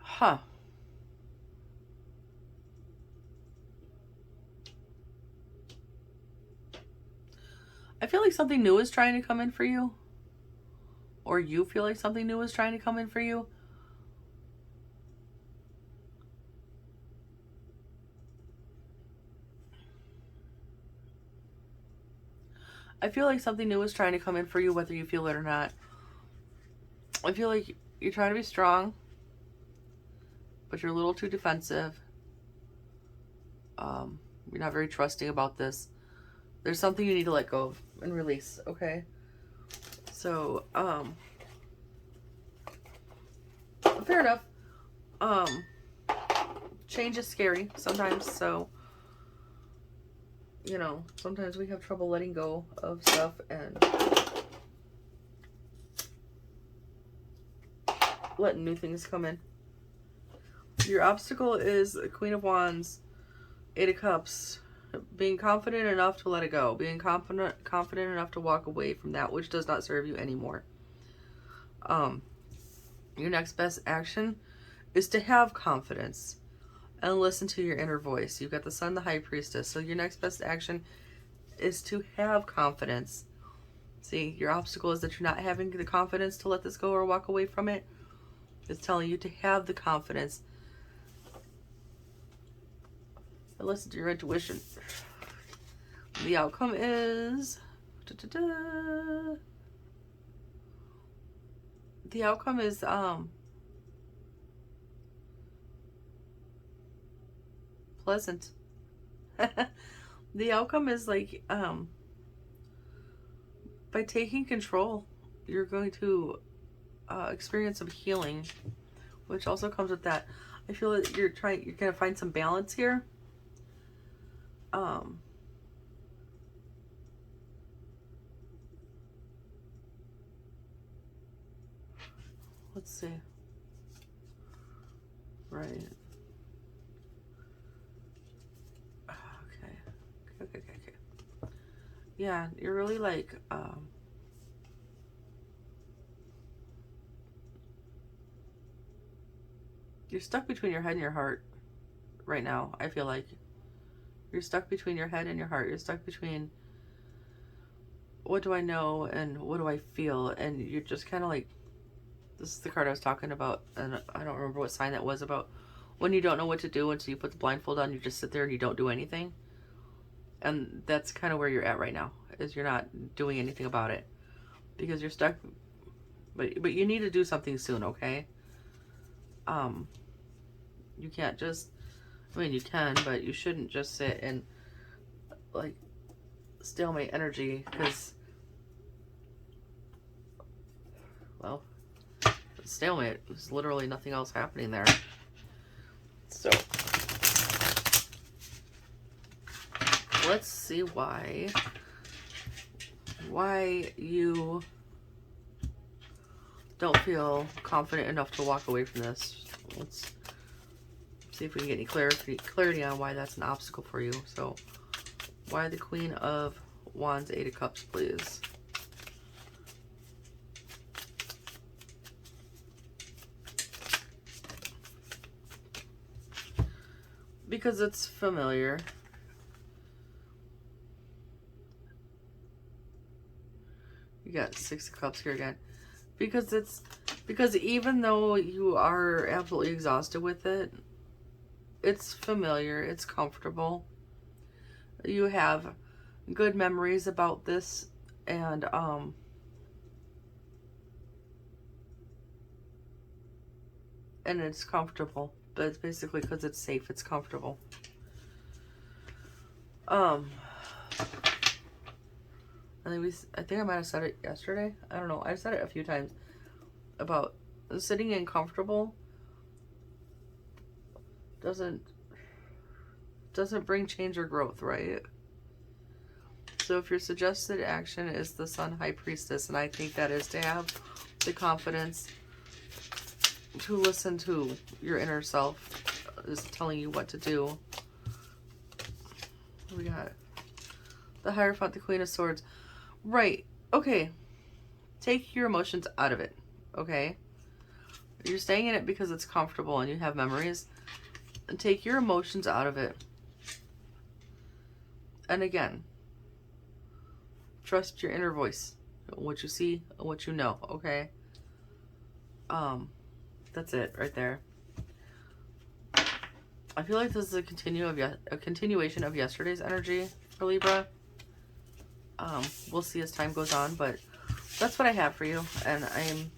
Huh. I feel like something new is trying to come in for you. Or you feel like something new is trying to come in for you. I feel like something new is trying to come in for you, whether you feel it or not. I feel like you're trying to be strong, but you're a little too defensive. You're not very trusting about this. There's something you need to let go of and release, okay? So, fair enough. Change is scary sometimes, so, you know, sometimes we have trouble letting go of stuff and letting new things come in. Your obstacle is the Queen of Wands, 8 of Cups. Being confident enough to let it go. Being confident enough to walk away from that which does not serve you anymore. Your next best action is to have confidence and listen to your inner voice. You've got the Sun, the High Priestess. So your next best action is to have confidence. See, your obstacle is that you're not having the confidence to let this go or walk away from it. It's telling you to have the confidence. And listen to your intuition. The outcome is The outcome is pleasant. The outcome is like by taking control, you're going to experience some healing, which also comes with that. I feel that you're gonna find some balance here. Let's see. Right. Okay. Yeah, you're really like you're stuck between your head and your heart right now. I feel like you're stuck between your head and your heart. You're stuck between what do I know and what do I feel, and you're just kind of like, this is the card I was talking about, and I don't remember what sign that was, about when you don't know what to do, and so you put the blindfold on, you just sit there and you don't do anything. And that's kind of where you're at right now, is you're not doing anything about it because you're stuck. But you need to do something soon, okay? You can't just, I mean, you can, but you shouldn't just sit and like stalemate energy, because, well, stalemate, there's literally nothing else happening there. So let's see why you don't feel confident enough to walk away from this. Let's see if we can get any clarity on why that's an obstacle for you. So why the Queen of Wands, Eight of Cups, please? Because it's familiar. You got Six of Cups here again. Because even though you are absolutely exhausted with it, it's familiar, it's comfortable. You have good memories about this, and it's comfortable. But it's basically because it's safe, it's comfortable. I think I might have said it yesterday. I don't know. I've said it a few times about sitting in comfortable doesn't bring change or growth, right? So if your suggested action is the Sun High Priestess, and I think that is to have the confidence to listen to your inner self is telling you what to do. We got the Hierophant, the Queen of Swords. Right. Okay. Take your emotions out of it. Okay? You're staying in it because it's comfortable and you have memories. And take your emotions out of it. And again, trust your inner voice. What you see and what you know. Okay? That's it right there. I feel like this is a continuation of yesterday's energy for Libra. We'll see as time goes on, but that's what I have for you. And I'm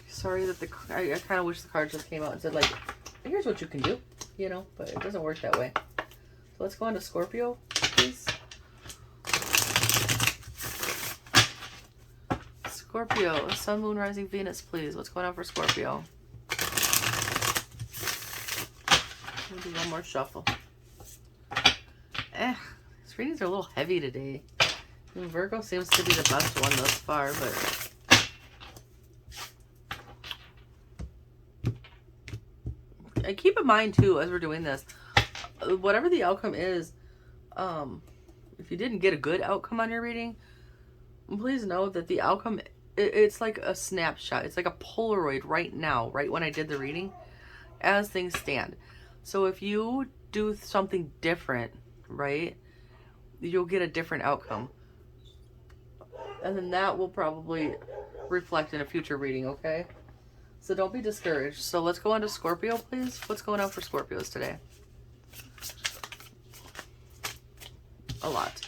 sorry that I kind of wish the card just came out and said, like, here's what you can do, you know, but it doesn't work that way. So let's go on to Scorpio, please. Scorpio, Sun, Moon, Rising, Venus, please. What's going on for Scorpio? We'll do one more shuffle. These readings are a little heavy today. I mean, Virgo seems to be the best one thus far, but keep in mind too, as we're doing this, whatever the outcome is, if you didn't get a good outcome on your reading, please know that the outcome, it's like a snapshot. It's like a Polaroid right now, right when I did the reading, as things stand. So if you do something different, right, you'll get a different outcome. And then that will probably reflect in a future reading, okay? So don't be discouraged. So let's go on to Scorpio, please. What's going on for Scorpios today? A lot.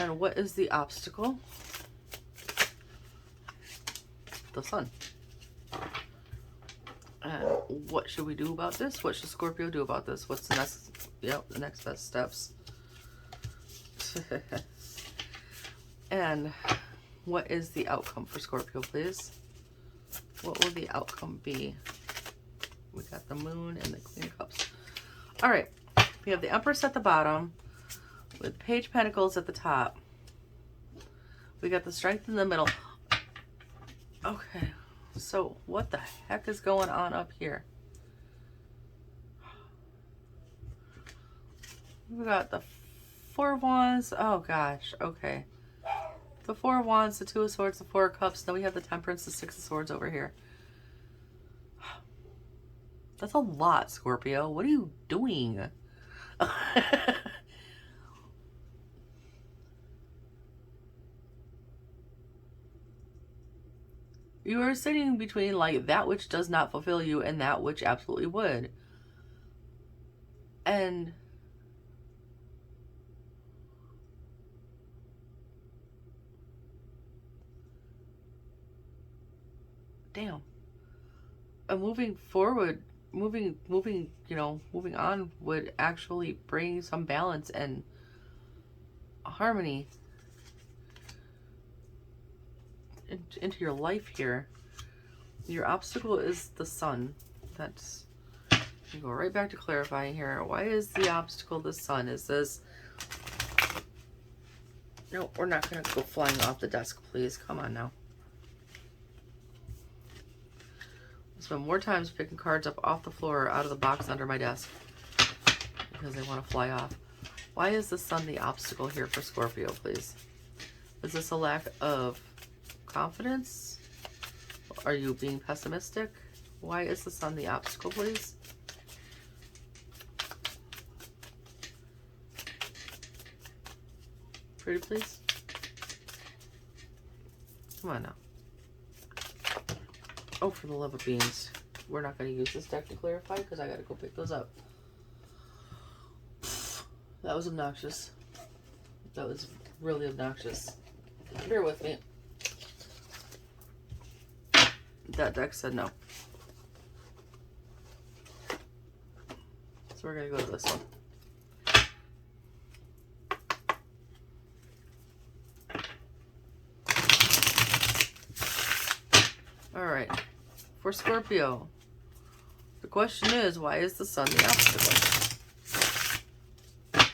And what is the obstacle? The sun. And what should we do about this? What should Scorpio do about this? What's the next, the next best steps? And what is the outcome for Scorpio, please? What will the outcome be? We got the Moon and the Queen of Cups. All right. We have the Empress at the bottom with Page of Pentacles at the top. We got the Strength in the middle. Okay. So what the heck is going on up here? We got the Four of Wands. Oh gosh. Okay. The Four of Wands, the Two of Swords, the Four of Cups. Then we have the Temperance, the Six of Swords over here. That's a lot, Scorpio. What are you doing? You are sitting between like that which does not fulfill you and that which absolutely would. And damn. And moving forward, moving on would actually bring some balance and harmony into your life here. Your obstacle is the sun. That's, you go right back to clarifying here. Why is the obstacle the sun? Is this, no, we're not going to go flying off the desk, please. Come on now. I spend more times picking cards up off the floor or out of the box under my desk because they want to fly off. Why is the sun the obstacle here for Scorpio, please? Is this a lack of confidence? Are you being pessimistic? Why is the sun the obstacle, please? Pretty please? Come on now. Oh, for the love of beans. We're not going to use this deck to clarify because I got to go pick those up. That was obnoxious. That was really obnoxious. Bear with me. That deck said no. So we're going to go to this one. Alright. For Scorpio, the question is, why is the sun the obstacle? What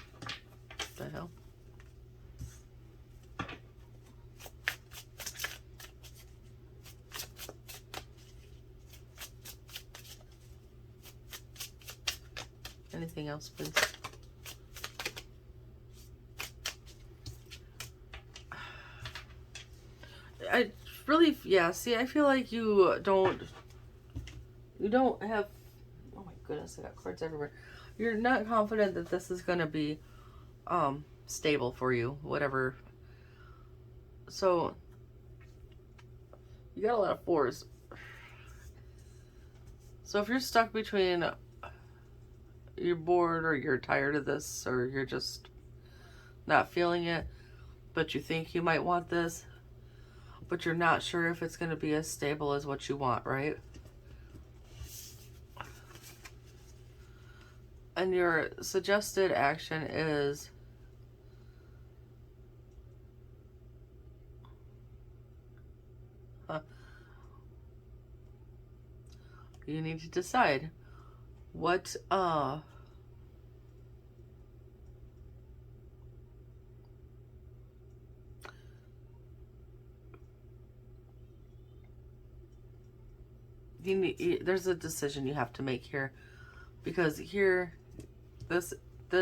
the hell? Anything else, please? I really, yeah, see, I feel like you don't have, oh my goodness, I got cards everywhere. You're not confident that this is going to be stable for you, whatever. So, you got a lot of fours. So if you're stuck between you're bored or you're tired of this or you're just not feeling it, but you think you might want this, but you're not sure if it's going to be as stable as what you want, right? And your suggested action is you need to decide what there's a decision you have to make here, because here this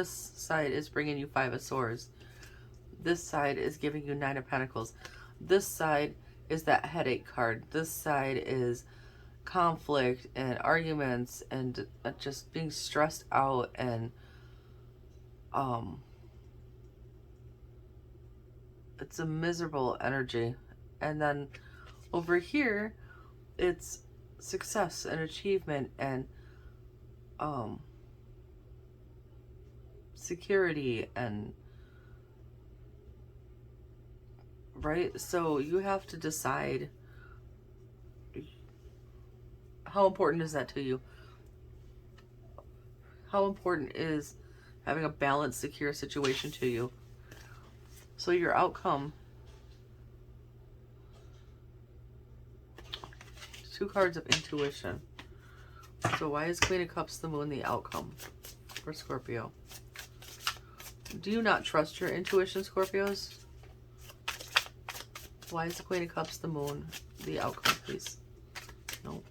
side is bringing you Five of Swords. This side is giving you Nine of Pentacles. This side is that headache card. This side is conflict and arguments and just being stressed out and it's a miserable energy. And then over here it's success and achievement and security and right? So you have to decide, how important is that to you? How important is having a balanced, secure situation to you? So your outcome, 2 cards of intuition. So why is Queen of Cups the Moon the outcome for Scorpio? Do you not trust your intuition, Scorpios? Why is the Queen of Cups the Moon the outcome, please? No.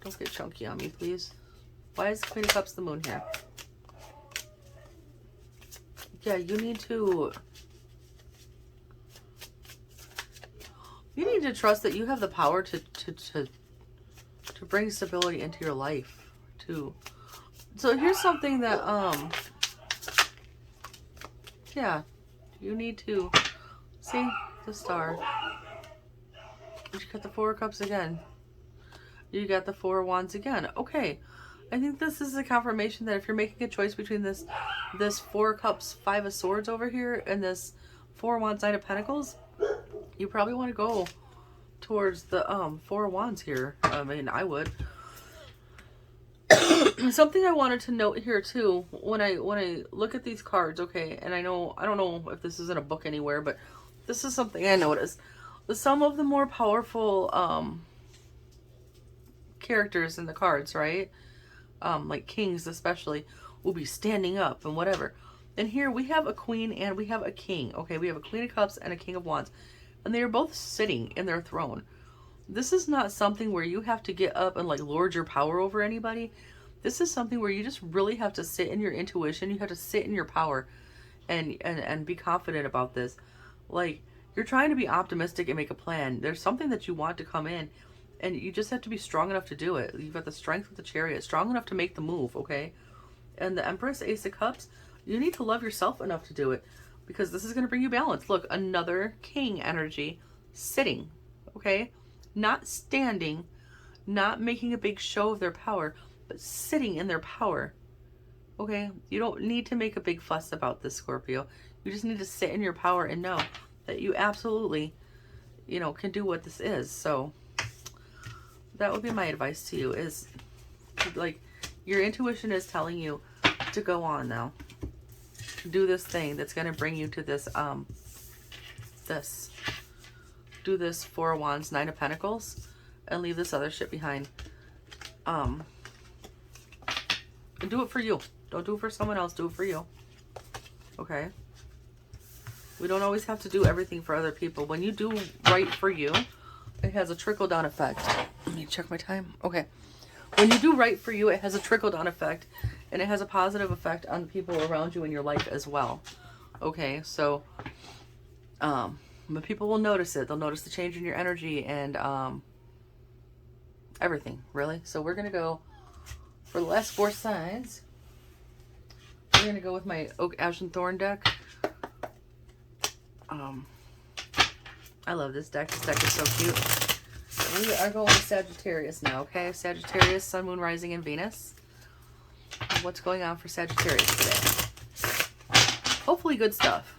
Don't get chunky on me, please. Why is the Queen of Cups the Moon here? Yeah, you need to trust that you have the power to bring stability into your life too. So here's something that yeah, you need to see the Star. You got the 4 of Cups again. You got the 4 of Wands again. Okay, I think this is a confirmation that if you're making a choice between this 4 of Cups, 5 of Swords over here, and this 4 of Wands, 9 of Pentacles, you probably want to go towards the 4 of Wands here. I mean, I would. Something I wanted to note here too, when I look at these cards, okay, and I don't know if this is in a book anywhere, but this is something I noticed. Some of the more powerful characters in the cards, right? Like kings especially, will be standing up and whatever. And here we have a queen and we have a king. Okay, we have a Queen of Cups and a King of Wands. And they are both sitting in their throne. This is not something where you have to get up and like lord your power over anybody. This is something where you just really have to sit in your intuition. You have to sit in your power and be confident about this. Like, you're trying to be optimistic and make a plan. There's something that you want to come in, and you just have to be strong enough to do it. You've got the strength of the Chariot, strong enough to make the move, okay? And the Empress, Ace of Cups, you need to love yourself enough to do it, because this is going to bring you balance. Look, another king energy sitting, okay? Not standing, not making a big show of their power, but sitting in their power, okay? You don't need to make a big fuss about this, Scorpio. You just need to sit in your power and know that you absolutely, you know, can do what this is. So that would be my advice to you, is like, your intuition is telling you to go on now. Do this thing that's going to bring you to this, do this 4 of Wands, 9 of Pentacles, and leave this other shit behind. And do it for you. Don't do it for someone else. Do it for you. Okay? We don't always have to do everything for other people. When you do right for you, it has a trickle-down effect. Let me check my time. Okay. When you do right for you, it has a trickle-down effect, and it has a positive effect on the people around you in your life as well. Okay? So, but people will notice it. They'll notice the change in your energy and everything, really. So we're going to go for the last 4 signs. We're going to go with my Oak, Ash, and Thorn deck. I love this deck. This deck is so cute. We are going with Sagittarius now, okay? Sagittarius, Sun, Moon, Rising, and Venus. What's going on for Sagittarius today? Hopefully good stuff.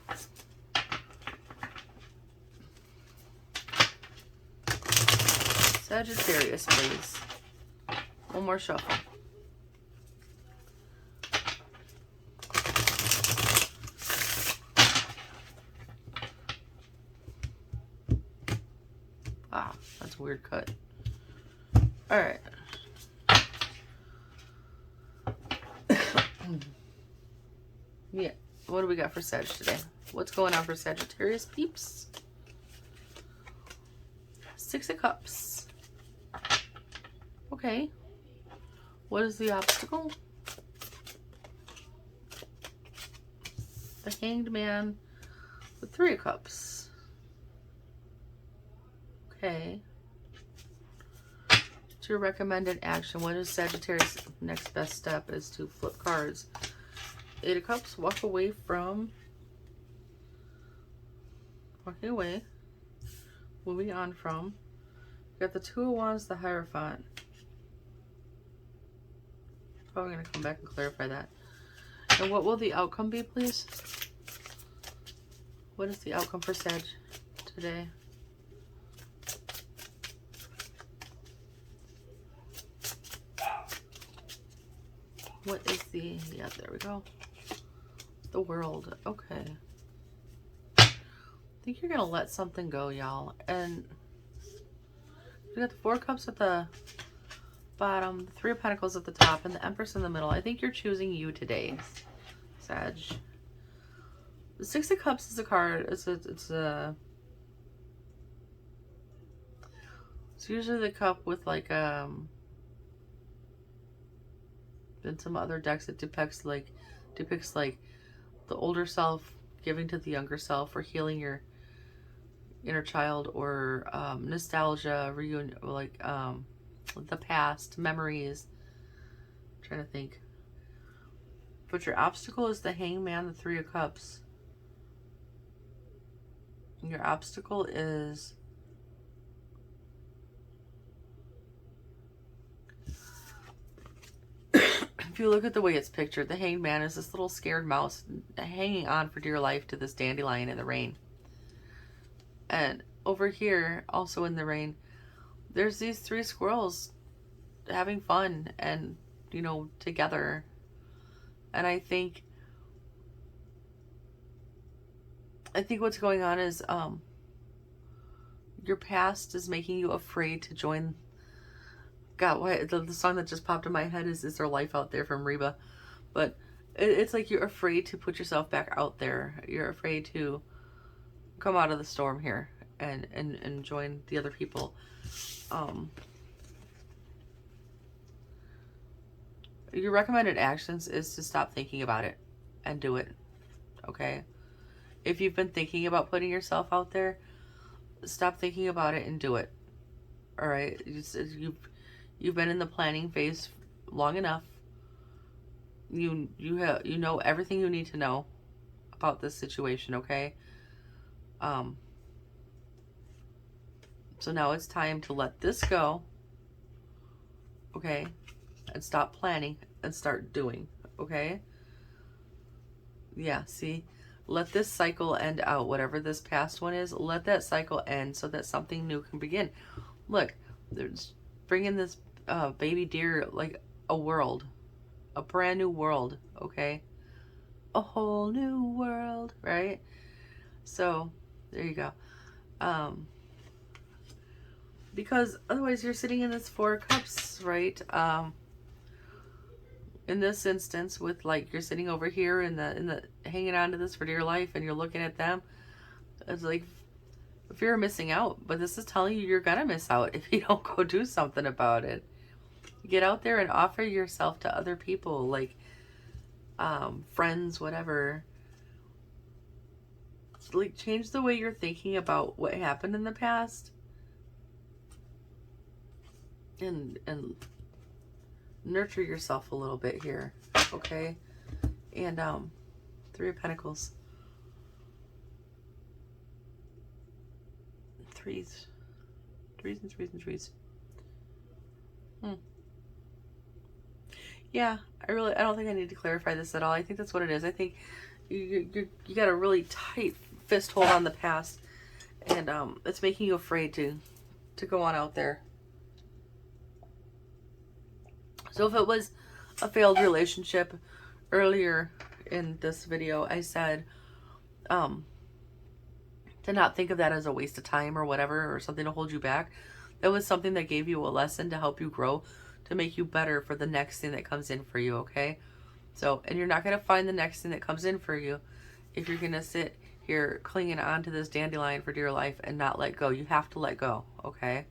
Sagittarius, please. One more shuffle. Ah, that's a weird cut. All right. Yeah, what do we got for Sag today? What's going on for Sagittarius peeps? 6 of Cups. Okay. What is the obstacle? The Hanged Man with 3 of Cups. Okay. What's your recommended action? What is Sagittarius' next best step? Is to flip cards. 8 of Cups, walk away from. Walking away. Moving on from. Got the 2 of Wands, the Hierophant. Probably going to come back and clarify that. And what will the outcome be, please? What is the outcome for Sag today? What is the, yeah, there we go. The World, okay. I think you're gonna let something go, y'all. And we got the Four Cups at the bottom, the Three of Pentacles at the top, and the Empress in the middle. I think you're choosing you today, Sag. The Six of Cups is a card. It's usually the cup with like in some other decks it depicts like the older self giving to the younger self, or healing your inner child, or nostalgia, reunion, like the past, memories. I'm trying to think. But your obstacle is the Hangman, the Three of Cups. Your obstacle is if you look at the way it's pictured, the Hanged Man is this little scared mouse hanging on for dear life to this dandelion in the rain. And over here, also in the rain, there's these three squirrels having fun and, you know, together. And I think what's going on is your past is making you afraid to join. God, why the song that just popped in my head is There Life Out There from Reba. But it's like you're afraid to put yourself back out there. You're afraid to come out of the storm here and join the other people. Your recommended actions is to stop thinking about it and do it. Okay? If you've been thinking about putting yourself out there, stop thinking about it and do it. All right? You've been in the planning phase long enough. You know everything you need to know about this situation, okay? So now it's time to let this go, okay? And stop planning and start doing, okay? Yeah, see? Let this cycle end out. Whatever this past one is, let that cycle end so that something new can begin. Look, there's bringing this baby deer like a world, a brand new world, okay? A whole new world, right? So there you go. Because otherwise you're sitting in this Four of Cups, right? In this instance, with like you're sitting over here in the hanging on to this for dear life, and you're looking at them. It's like fear of missing out, but this is telling you you're gonna miss out if you don't go do something about it. Get out there and offer yourself to other people, like friends, whatever. Like change the way you're thinking about what happened in the past, and nurture yourself a little bit here, okay? And Three of Pentacles. Threes and threes. Yeah, I don't think I need to clarify this at all. I think that's what it is. I think you got a really tight fist hold on the past, and it's making you afraid to go on out there. So if it was a failed relationship, earlier in this video I said to not think of that as a waste of time or whatever, or something to hold you back. That was something that gave you a lesson to help you grow, to make you better for the next thing that comes in for you, okay? So, and you're not going to find the next thing that comes in for you if you're going to sit here clinging on to this dandelion for dear life and not let go. You have to let go, okay?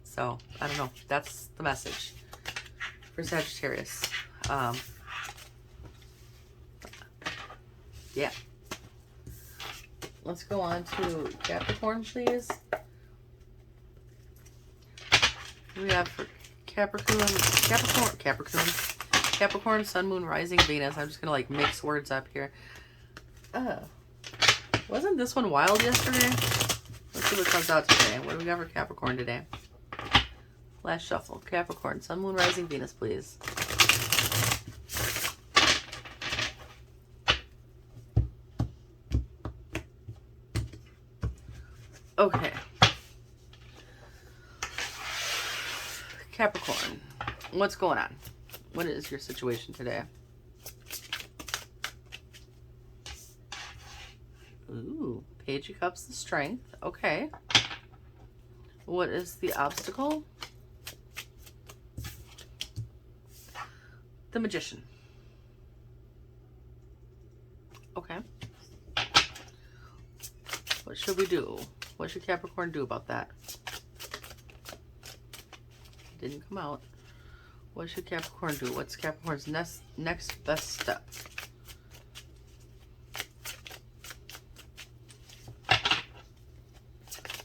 So, I don't know. That's the message for Sagittarius. Yeah. Let's go on to Capricorn, please. We have for Capricorn, Sun, Moon, Rising, Venus. I'm just gonna like mix words up here. Wasn't this one wild yesterday? Let's see what comes out today. What do we got for Capricorn today? Last shuffle. Capricorn, Sun, Moon, Rising, Venus, please. Okay. Capricorn, what's going on? What is your situation today? Ooh, Page of Cups, the Strength. Okay. What is the obstacle? The Magician. Okay. What should we do? What should Capricorn do about that? It didn't come out. What should Capricorn do? What's Capricorn's next best step?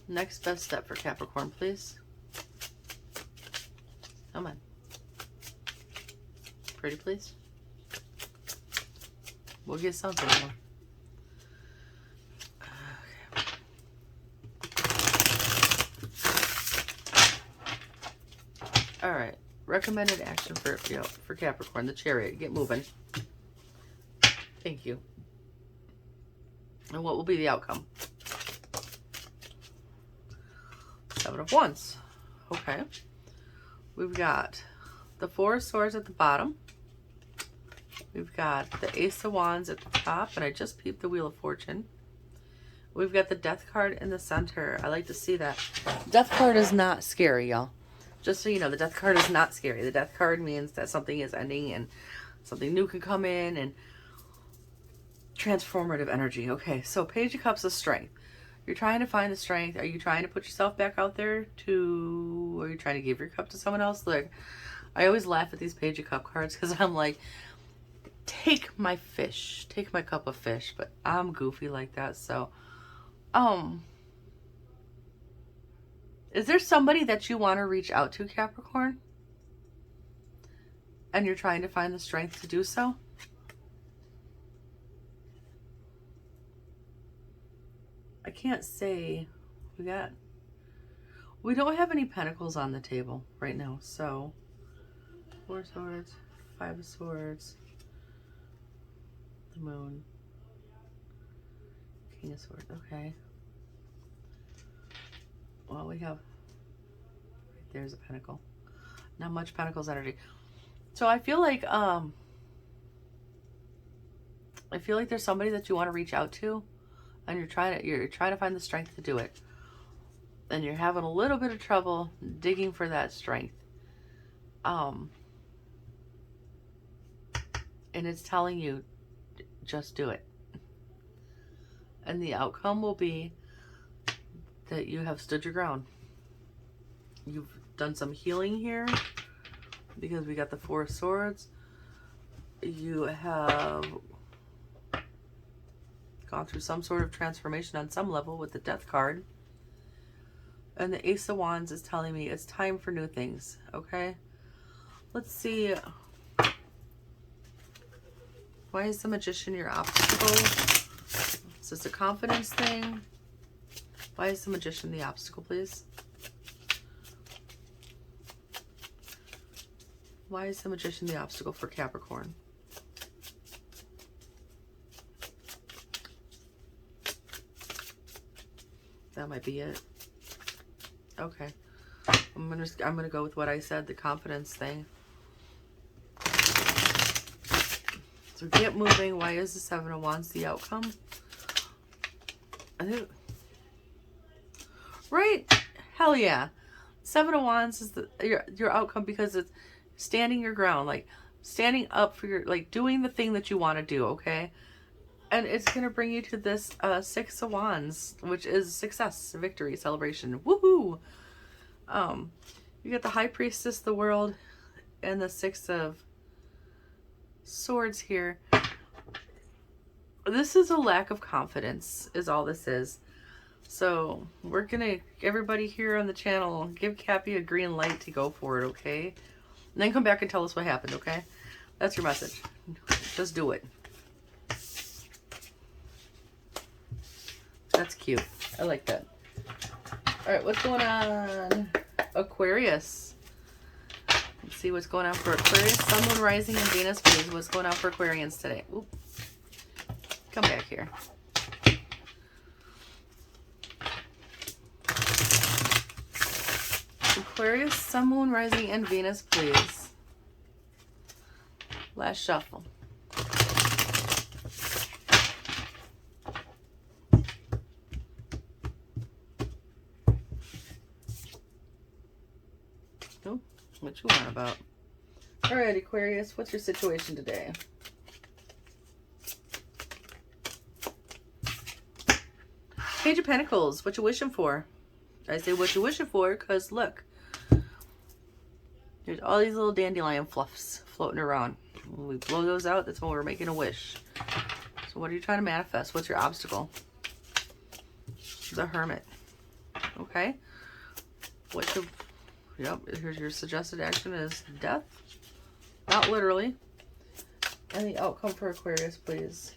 Next best step for Capricorn, please. Come on. Pretty please. We'll get something more. Okay. All right. Recommended action for Capricorn, the Chariot. Get moving. Thank you. And what will be the outcome? Seven of Wands. Okay. We've got the Four of Swords at the bottom. We've got the Ace of Wands at the top, and I just peeped the Wheel of Fortune. We've got the Death card in the center. I like to see that. Death card is not scary, y'all. Just so you know, the Death card is not scary. The Death card means that something is ending and something new can come in, and transformative energy. Okay, so Page of Cups is Strength. You're trying to find the strength. Are you trying to put yourself back out there or are you trying to give your cup to someone else? Look, I always laugh at these Page of Cup cards because I'm like, take my fish, take my cup of fish, but I'm goofy like that. So, is there somebody that you want to reach out to, Capricorn? And you're trying to find the strength to do so? I can't say we don't have any pentacles on the table right now. So Four of Swords, Five of Swords, the Moon, King of Swords. Okay. Well, we have, right there's a pentacle. Not much pentacles energy. So I feel like there's somebody that you want to reach out to, and you're trying to find the strength to do it. And you're having a little bit of trouble digging for that strength. And it's telling you, just do it. And the outcome will be that you have stood your ground. You've done some healing here because we got the Four of Swords. You have gone through some sort of transformation on some level with the Death card. And the Ace of Wands is telling me it's time for new things, okay? Let's see. Why is the Magician your obstacle? Is this a confidence thing? Why is the Magician the obstacle, please? Why is the Magician the obstacle for Capricorn? That might be it. Okay. I'm gonna go with what I said, the confidence thing. So get moving. Why is the Seven of Wands the outcome? I think, right? Hell yeah. Seven of Wands is your outcome because it's standing your ground, like standing up for your, like doing the thing that you want to do, okay? And it's going to bring you to this Six of Wands, which is success, victory, celebration. Woohoo! You get the High Priestess, the World, and the Six of Swords here. This is a lack of confidence, is all this is. So we're going to, everybody here on the channel, give Cappy a green light to go for it, okay? And then come back and tell us what happened, okay? That's your message. Just do it. That's cute. I like that. All right, what's going on? Aquarius. Let's see what's going on for Aquarius. Sun, Moon, Rising, and Venus. Please. What's going on for Aquarians today? Oop. Come back here. Aquarius, Sun, Moon, Rising, and Venus, please. Last shuffle. Oh, what you want about? All right, Aquarius, what's your situation today? Page of Pentacles, what you wishing for? I say what you wishing for because look, there's all these little dandelion fluffs floating around. When we blow those out, that's when we're making a wish. So what are you trying to manifest? What's your obstacle? The Hermit. Okay. What's your, yep, here's your suggested action is death. Not literally. And the outcome for Aquarius, please.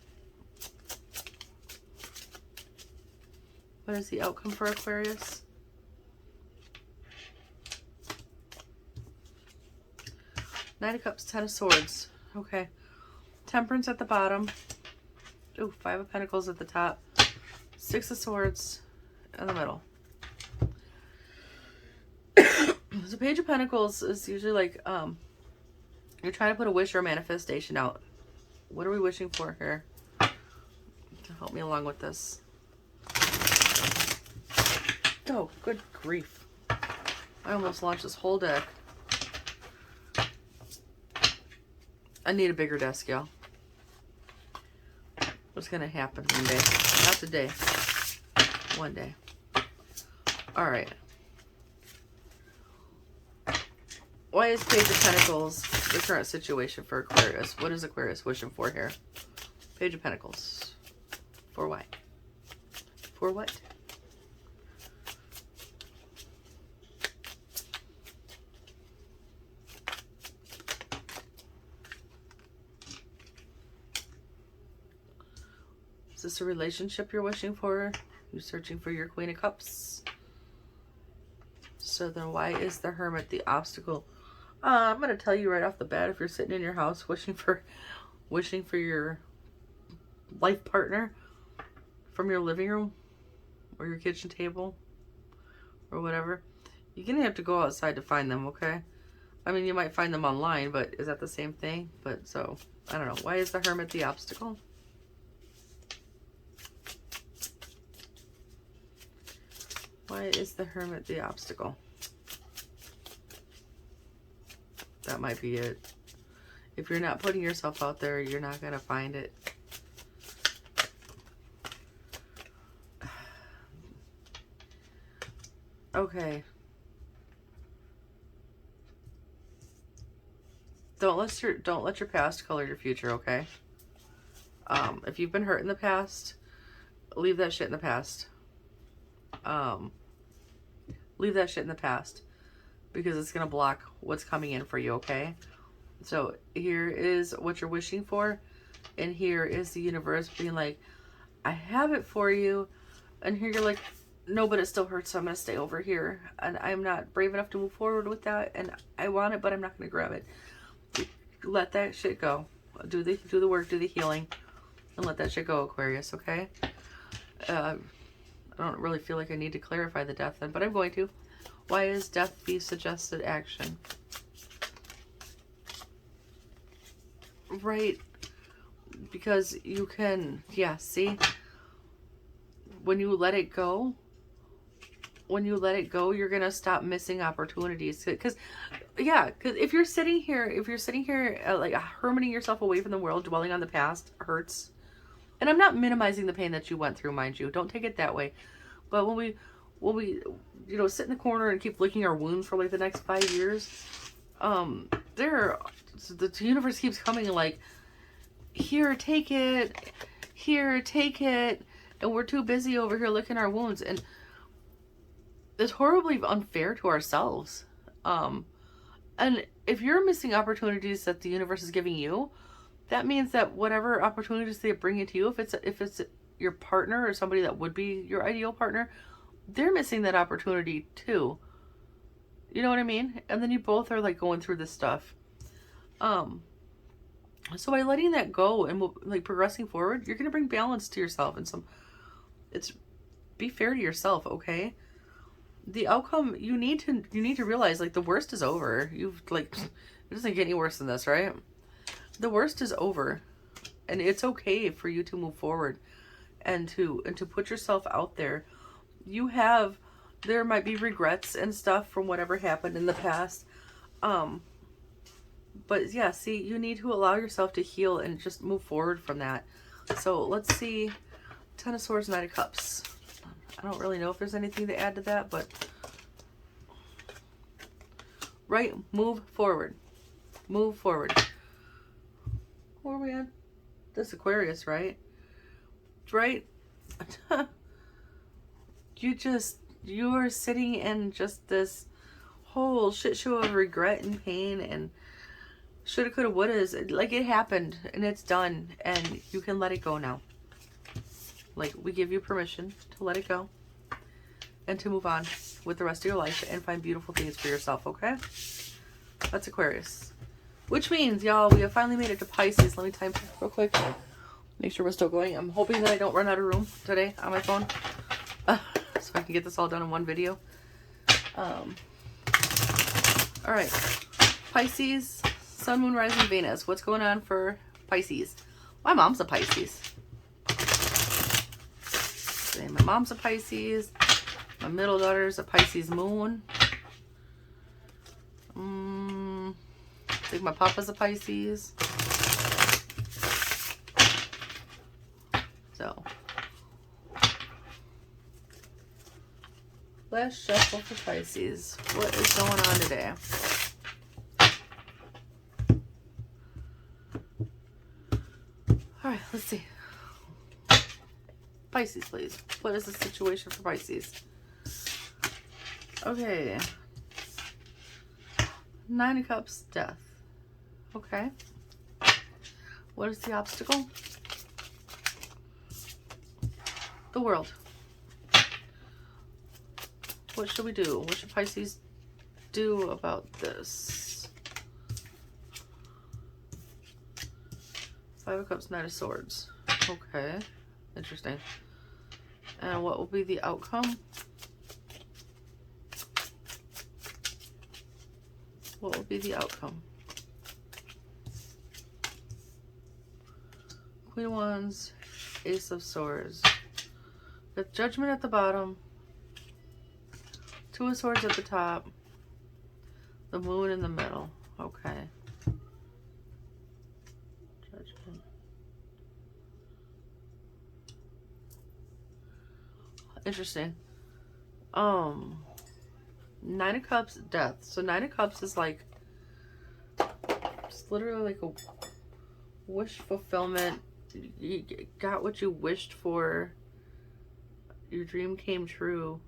What is the outcome for Aquarius? Knight of Cups, Ten of Swords. Okay. Temperance at the bottom. Ooh, Five of Pentacles at the top. Six of Swords in the middle. So Page of Pentacles is usually like, you're trying to put a wish or a manifestation out. What are we wishing for here? To help me along with this. Oh, good grief. I almost launched this whole deck. I need a bigger desk, y'all. What's going to happen one day? Not today. One day. All right. Why is Page of Pentacles the current situation for Aquarius? What is Aquarius wishing for here? Page of Pentacles. For what? For what? Is this a relationship you're wishing for? You're searching for your Queen of Cups. So then why is the Hermit the obstacle? I'm going to tell you right off the bat, if you're sitting in your house wishing for your life partner from your living room or your kitchen table or whatever, you're going to have to go outside to find them, okay? I mean, you might find them online, but is that the same thing? But so, I don't know. Why is the Hermit the obstacle? Why is the Hermit the obstacle? That might be it. If you're not putting yourself out there, you're not going to find it. Okay. Don't let your past color your future, okay? If you've been hurt in the past, leave that shit in the past. Leave that shit in the past. Because it's going to block what's coming in for you, okay? So here is what you're wishing for. And here is the universe being like, I have it for you. And here you're like, no, but it still hurts, so I'm going to stay over here. And I'm not brave enough to move forward with that. And I want it, but I'm not going to grab it. Let that shit go. Do the work, do the healing. And let that shit go, Aquarius, okay? I don't really feel like I need to clarify the death then, but I'm going to. Why is death the suggested action? Right. Because you can, yeah, see? When you let it go, you're going to stop missing opportunities. Because, yeah, because if you're sitting here, like hermiting yourself away from the world, dwelling on the past, hurts. And I'm not minimizing the pain that you went through, mind you. Don't take it that way. But when we you know, sit in the corner and keep licking our wounds for like the next 5 years, the universe keeps coming like, here, take it, and we're too busy over here licking our wounds, and it's horribly unfair to ourselves. And if you're missing opportunities that the universe is giving you, that means that whatever opportunities they bring into you, if it's your partner or somebody that would be your ideal partner, they're missing that opportunity too. You know what I mean? And then you both are like going through this stuff. So by letting that go and like progressing forward, you're going to bring balance to yourself and be fair to yourself, okay? the outcome, you need to realize, like, the worst is over. You've, like, it doesn't get any worse than this, right? The worst is over, and it's okay for you to move forward and to put yourself out there. There might be regrets and stuff from whatever happened in the past. But yeah, see, you need to allow yourself to heal and just move forward from that. So let's see, Ten of Swords, Knight of Cups. I don't really know if there's anything to add to that, but right, move forward. Move forward. Where are we at? This Aquarius, right? Right? You're sitting in just this whole shit show of regret and pain and shoulda, coulda, wouldas. Like, it happened and it's done, and you can let it go now. Like, we give you permission to let it go and to move on with the rest of your life and find beautiful things for yourself, okay? That's Aquarius. Which means, y'all, we have finally made it to Pisces. Let me time real quick. Make sure we're still going. I'm hoping that I don't run out of room today on my phone. So I can get this all done in one video. Alright. Pisces, Sun, Moon, Rising, Venus. What's going on for Pisces? My mom's a Pisces. My mom's a Pisces. My middle daughter's a Pisces moon. I think my papa's a Pisces. So, last shuffle for Pisces. What is going on today? Alright, let's see. Pisces, please. What is the situation for Pisces? Okay. Nine of Cups, Death. Okay. What is the obstacle? The World. What should we do? What should Pisces do about this? Five of Cups, Knight of Swords. Okay. Interesting. And what will be the outcome? What will be the outcome? Queen of Wands, Ace of Swords. The Judgment at the bottom. Two of Swords at the top. The Moon in the middle. Okay. Judgment. Interesting. Nine of Cups, Death. So Nine of Cups is like, it's literally like a wish fulfillment. You got what you wished for. Your dream came true.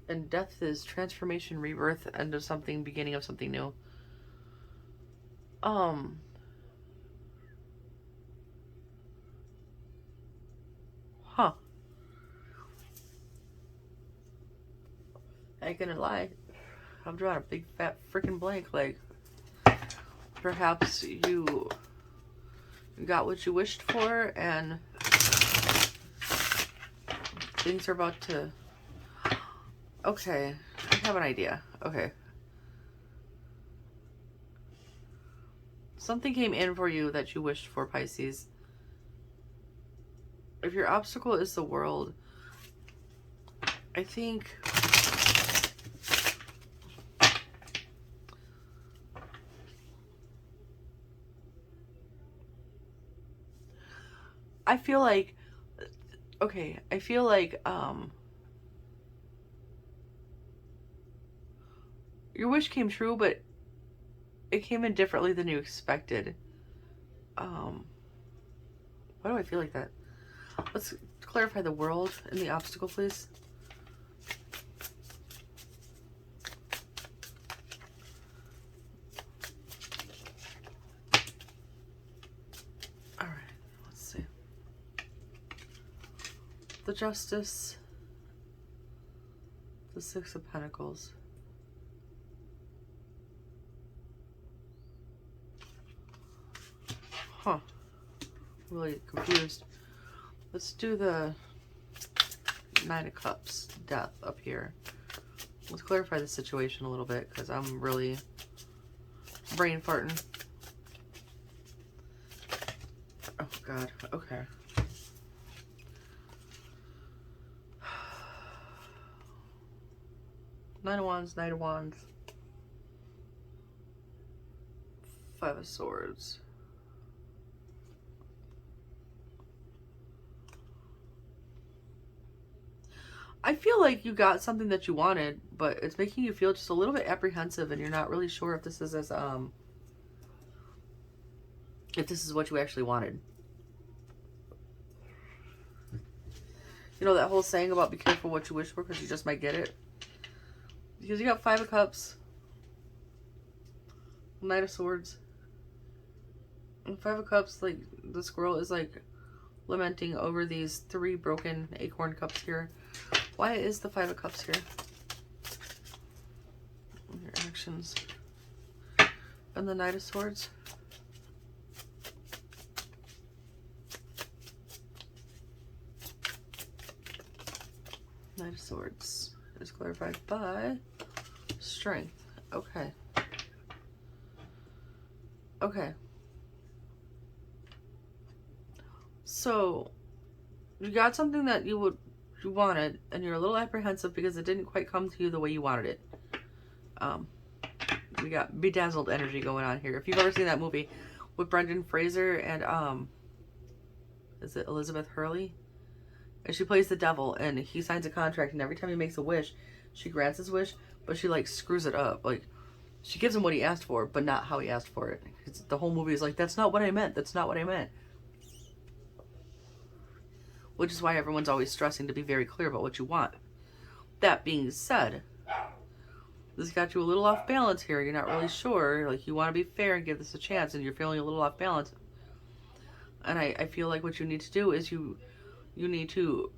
And death is transformation, rebirth, end of something, beginning of something new. Huh. I ain't gonna lie. I'm drawing a big fat freaking blank. Like, perhaps you got what you wished for and things are about to... Okay, I have an idea. Okay. Something came in for you that you wished for, Pisces. If your obstacle is the world, I think... I feel like... Okay, I feel like, your wish came true, but it came in differently than you expected. Why do I feel like that? Let's clarify the world and the obstacle, please. All right, let's see. The Justice, the Six of Pentacles. Huh. Really confused. Let's do the Nine of Cups, Death up here. Let's clarify the situation a little bit because I'm really brain farting. Oh, God. Okay. Nine of Wands, Knight of Wands. Five of Swords. I feel like you got something that you wanted, but it's making you feel just a little bit apprehensive, and you're not really sure if this is as if this is what you actually wanted. You know that whole saying about be careful what you wish for because you just might get it? Because you got Five of Cups, Knight of Swords, and Five of Cups, like the squirrel is like lamenting over these 3 broken acorn cups here. Why is the Five of Cups here? Your actions. And the Knight of Swords. Knight of Swords is clarified by Strength. Okay. Okay. So, you got something that you wanted, and you're a little apprehensive because it didn't quite come to you the way you wanted it. We got bedazzled energy going on here. If you've ever seen that movie with Brendan Fraser and is it Elizabeth Hurley? And she plays the devil, and he signs a contract, and every time he makes a wish, she grants his wish, but she like screws it up. Like, she gives him what he asked for, but not how he asked for it. The whole movie is like, that's not what I meant. That's not what I meant. Which is why everyone's always stressing to be very clear about what you want. That being said, this got you a little off balance here. You're not really sure. Like, you want to be fair and give this a chance, and you're feeling a little off balance. And I feel like what you need to do is you need to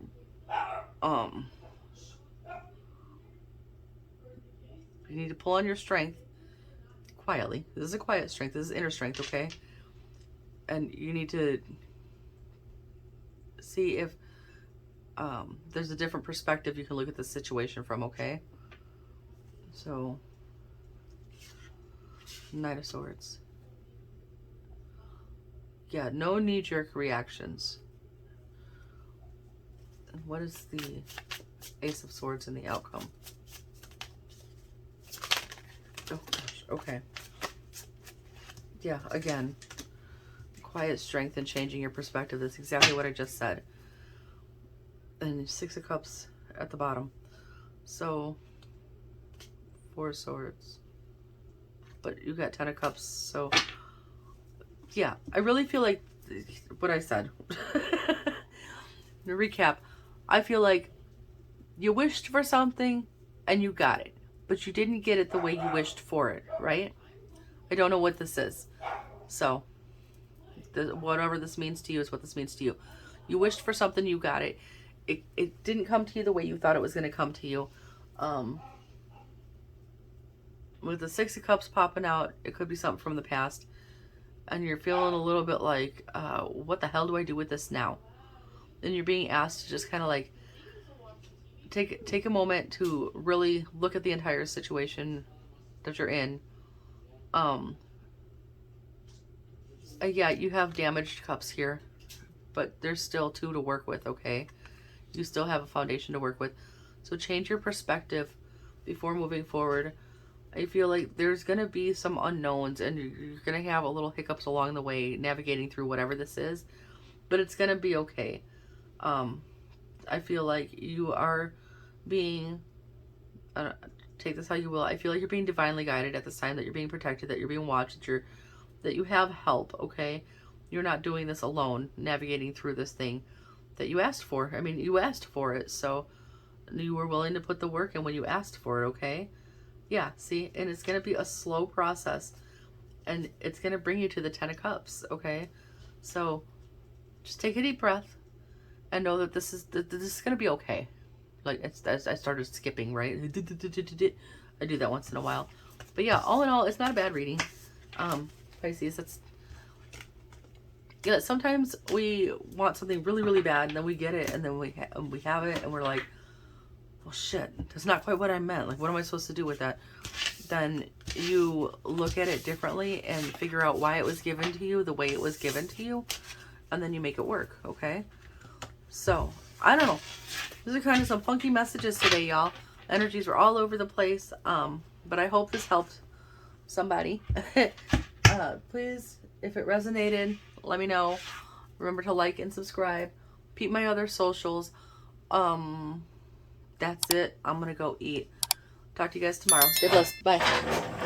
you need to pull on your strength quietly. This is a quiet strength. This is inner strength, okay? And you need to see if there's a different perspective you can look at this situation from, okay? So, Knight of Swords. Yeah, no knee-jerk reactions. And what is the Ace of Swords in the outcome? Oh, gosh. Okay. Yeah, again, quiet strength and changing your perspective. That's exactly what I just said. And Six of Cups at the bottom. So, Four of Swords. But you got 10 of Cups, so yeah, I really feel like what I said. To recap, I feel like you wished for something and you got it, but you didn't get it the way you wished for it, right? I don't know what this is. So, whatever this means to you is what this means to you. You wished for something, you got it. It didn't come to you the way you thought it was going to come to you. With the Six of Cups popping out, it could be something from the past. And you're feeling a little bit like, what the hell do I do with this now? And you're being asked to just kind of like take a moment to really look at the entire situation that you're in. Yeah, you have damaged cups here, but there's still 2 to work with, okay? You still have a foundation to work with. So change your perspective before moving forward. I feel like there's going to be some unknowns, and you're going to have a little hiccups along the way navigating through whatever this is, but it's going to be okay. I feel like you are being, take this how you will, I feel like you're being divinely guided at this time, that you're being protected, that you're being watched, that you have help, okay? You're not doing this alone, navigating through this thing that you asked for. I mean, you asked for it, so you were willing to put the work in when you asked for it, okay? Yeah, see? And it's going to be a slow process, and it's going to bring you to the 10 of Cups, okay? So just take a deep breath and know that this is going to be okay. Like, I started skipping, right? I do that once in a while. But yeah, all in all, it's not a bad reading. Pisces, Yeah, sometimes we want something really, really bad, and then we get it, and then we have it, and we're like, well, shit, that's not quite what I meant. Like, what am I supposed to do with that? Then you look at it differently and figure out why it was given to you the way it was given to you, and then you make it work, okay? So, I don't know. These are kind of some funky messages today, y'all. Energies were all over the place, but I hope this helped somebody. Please, if it resonated, let me know. Remember to like and subscribe. Peep my other socials. That's it. I'm gonna go eat. Talk to you guys tomorrow. Stay blessed. Bye.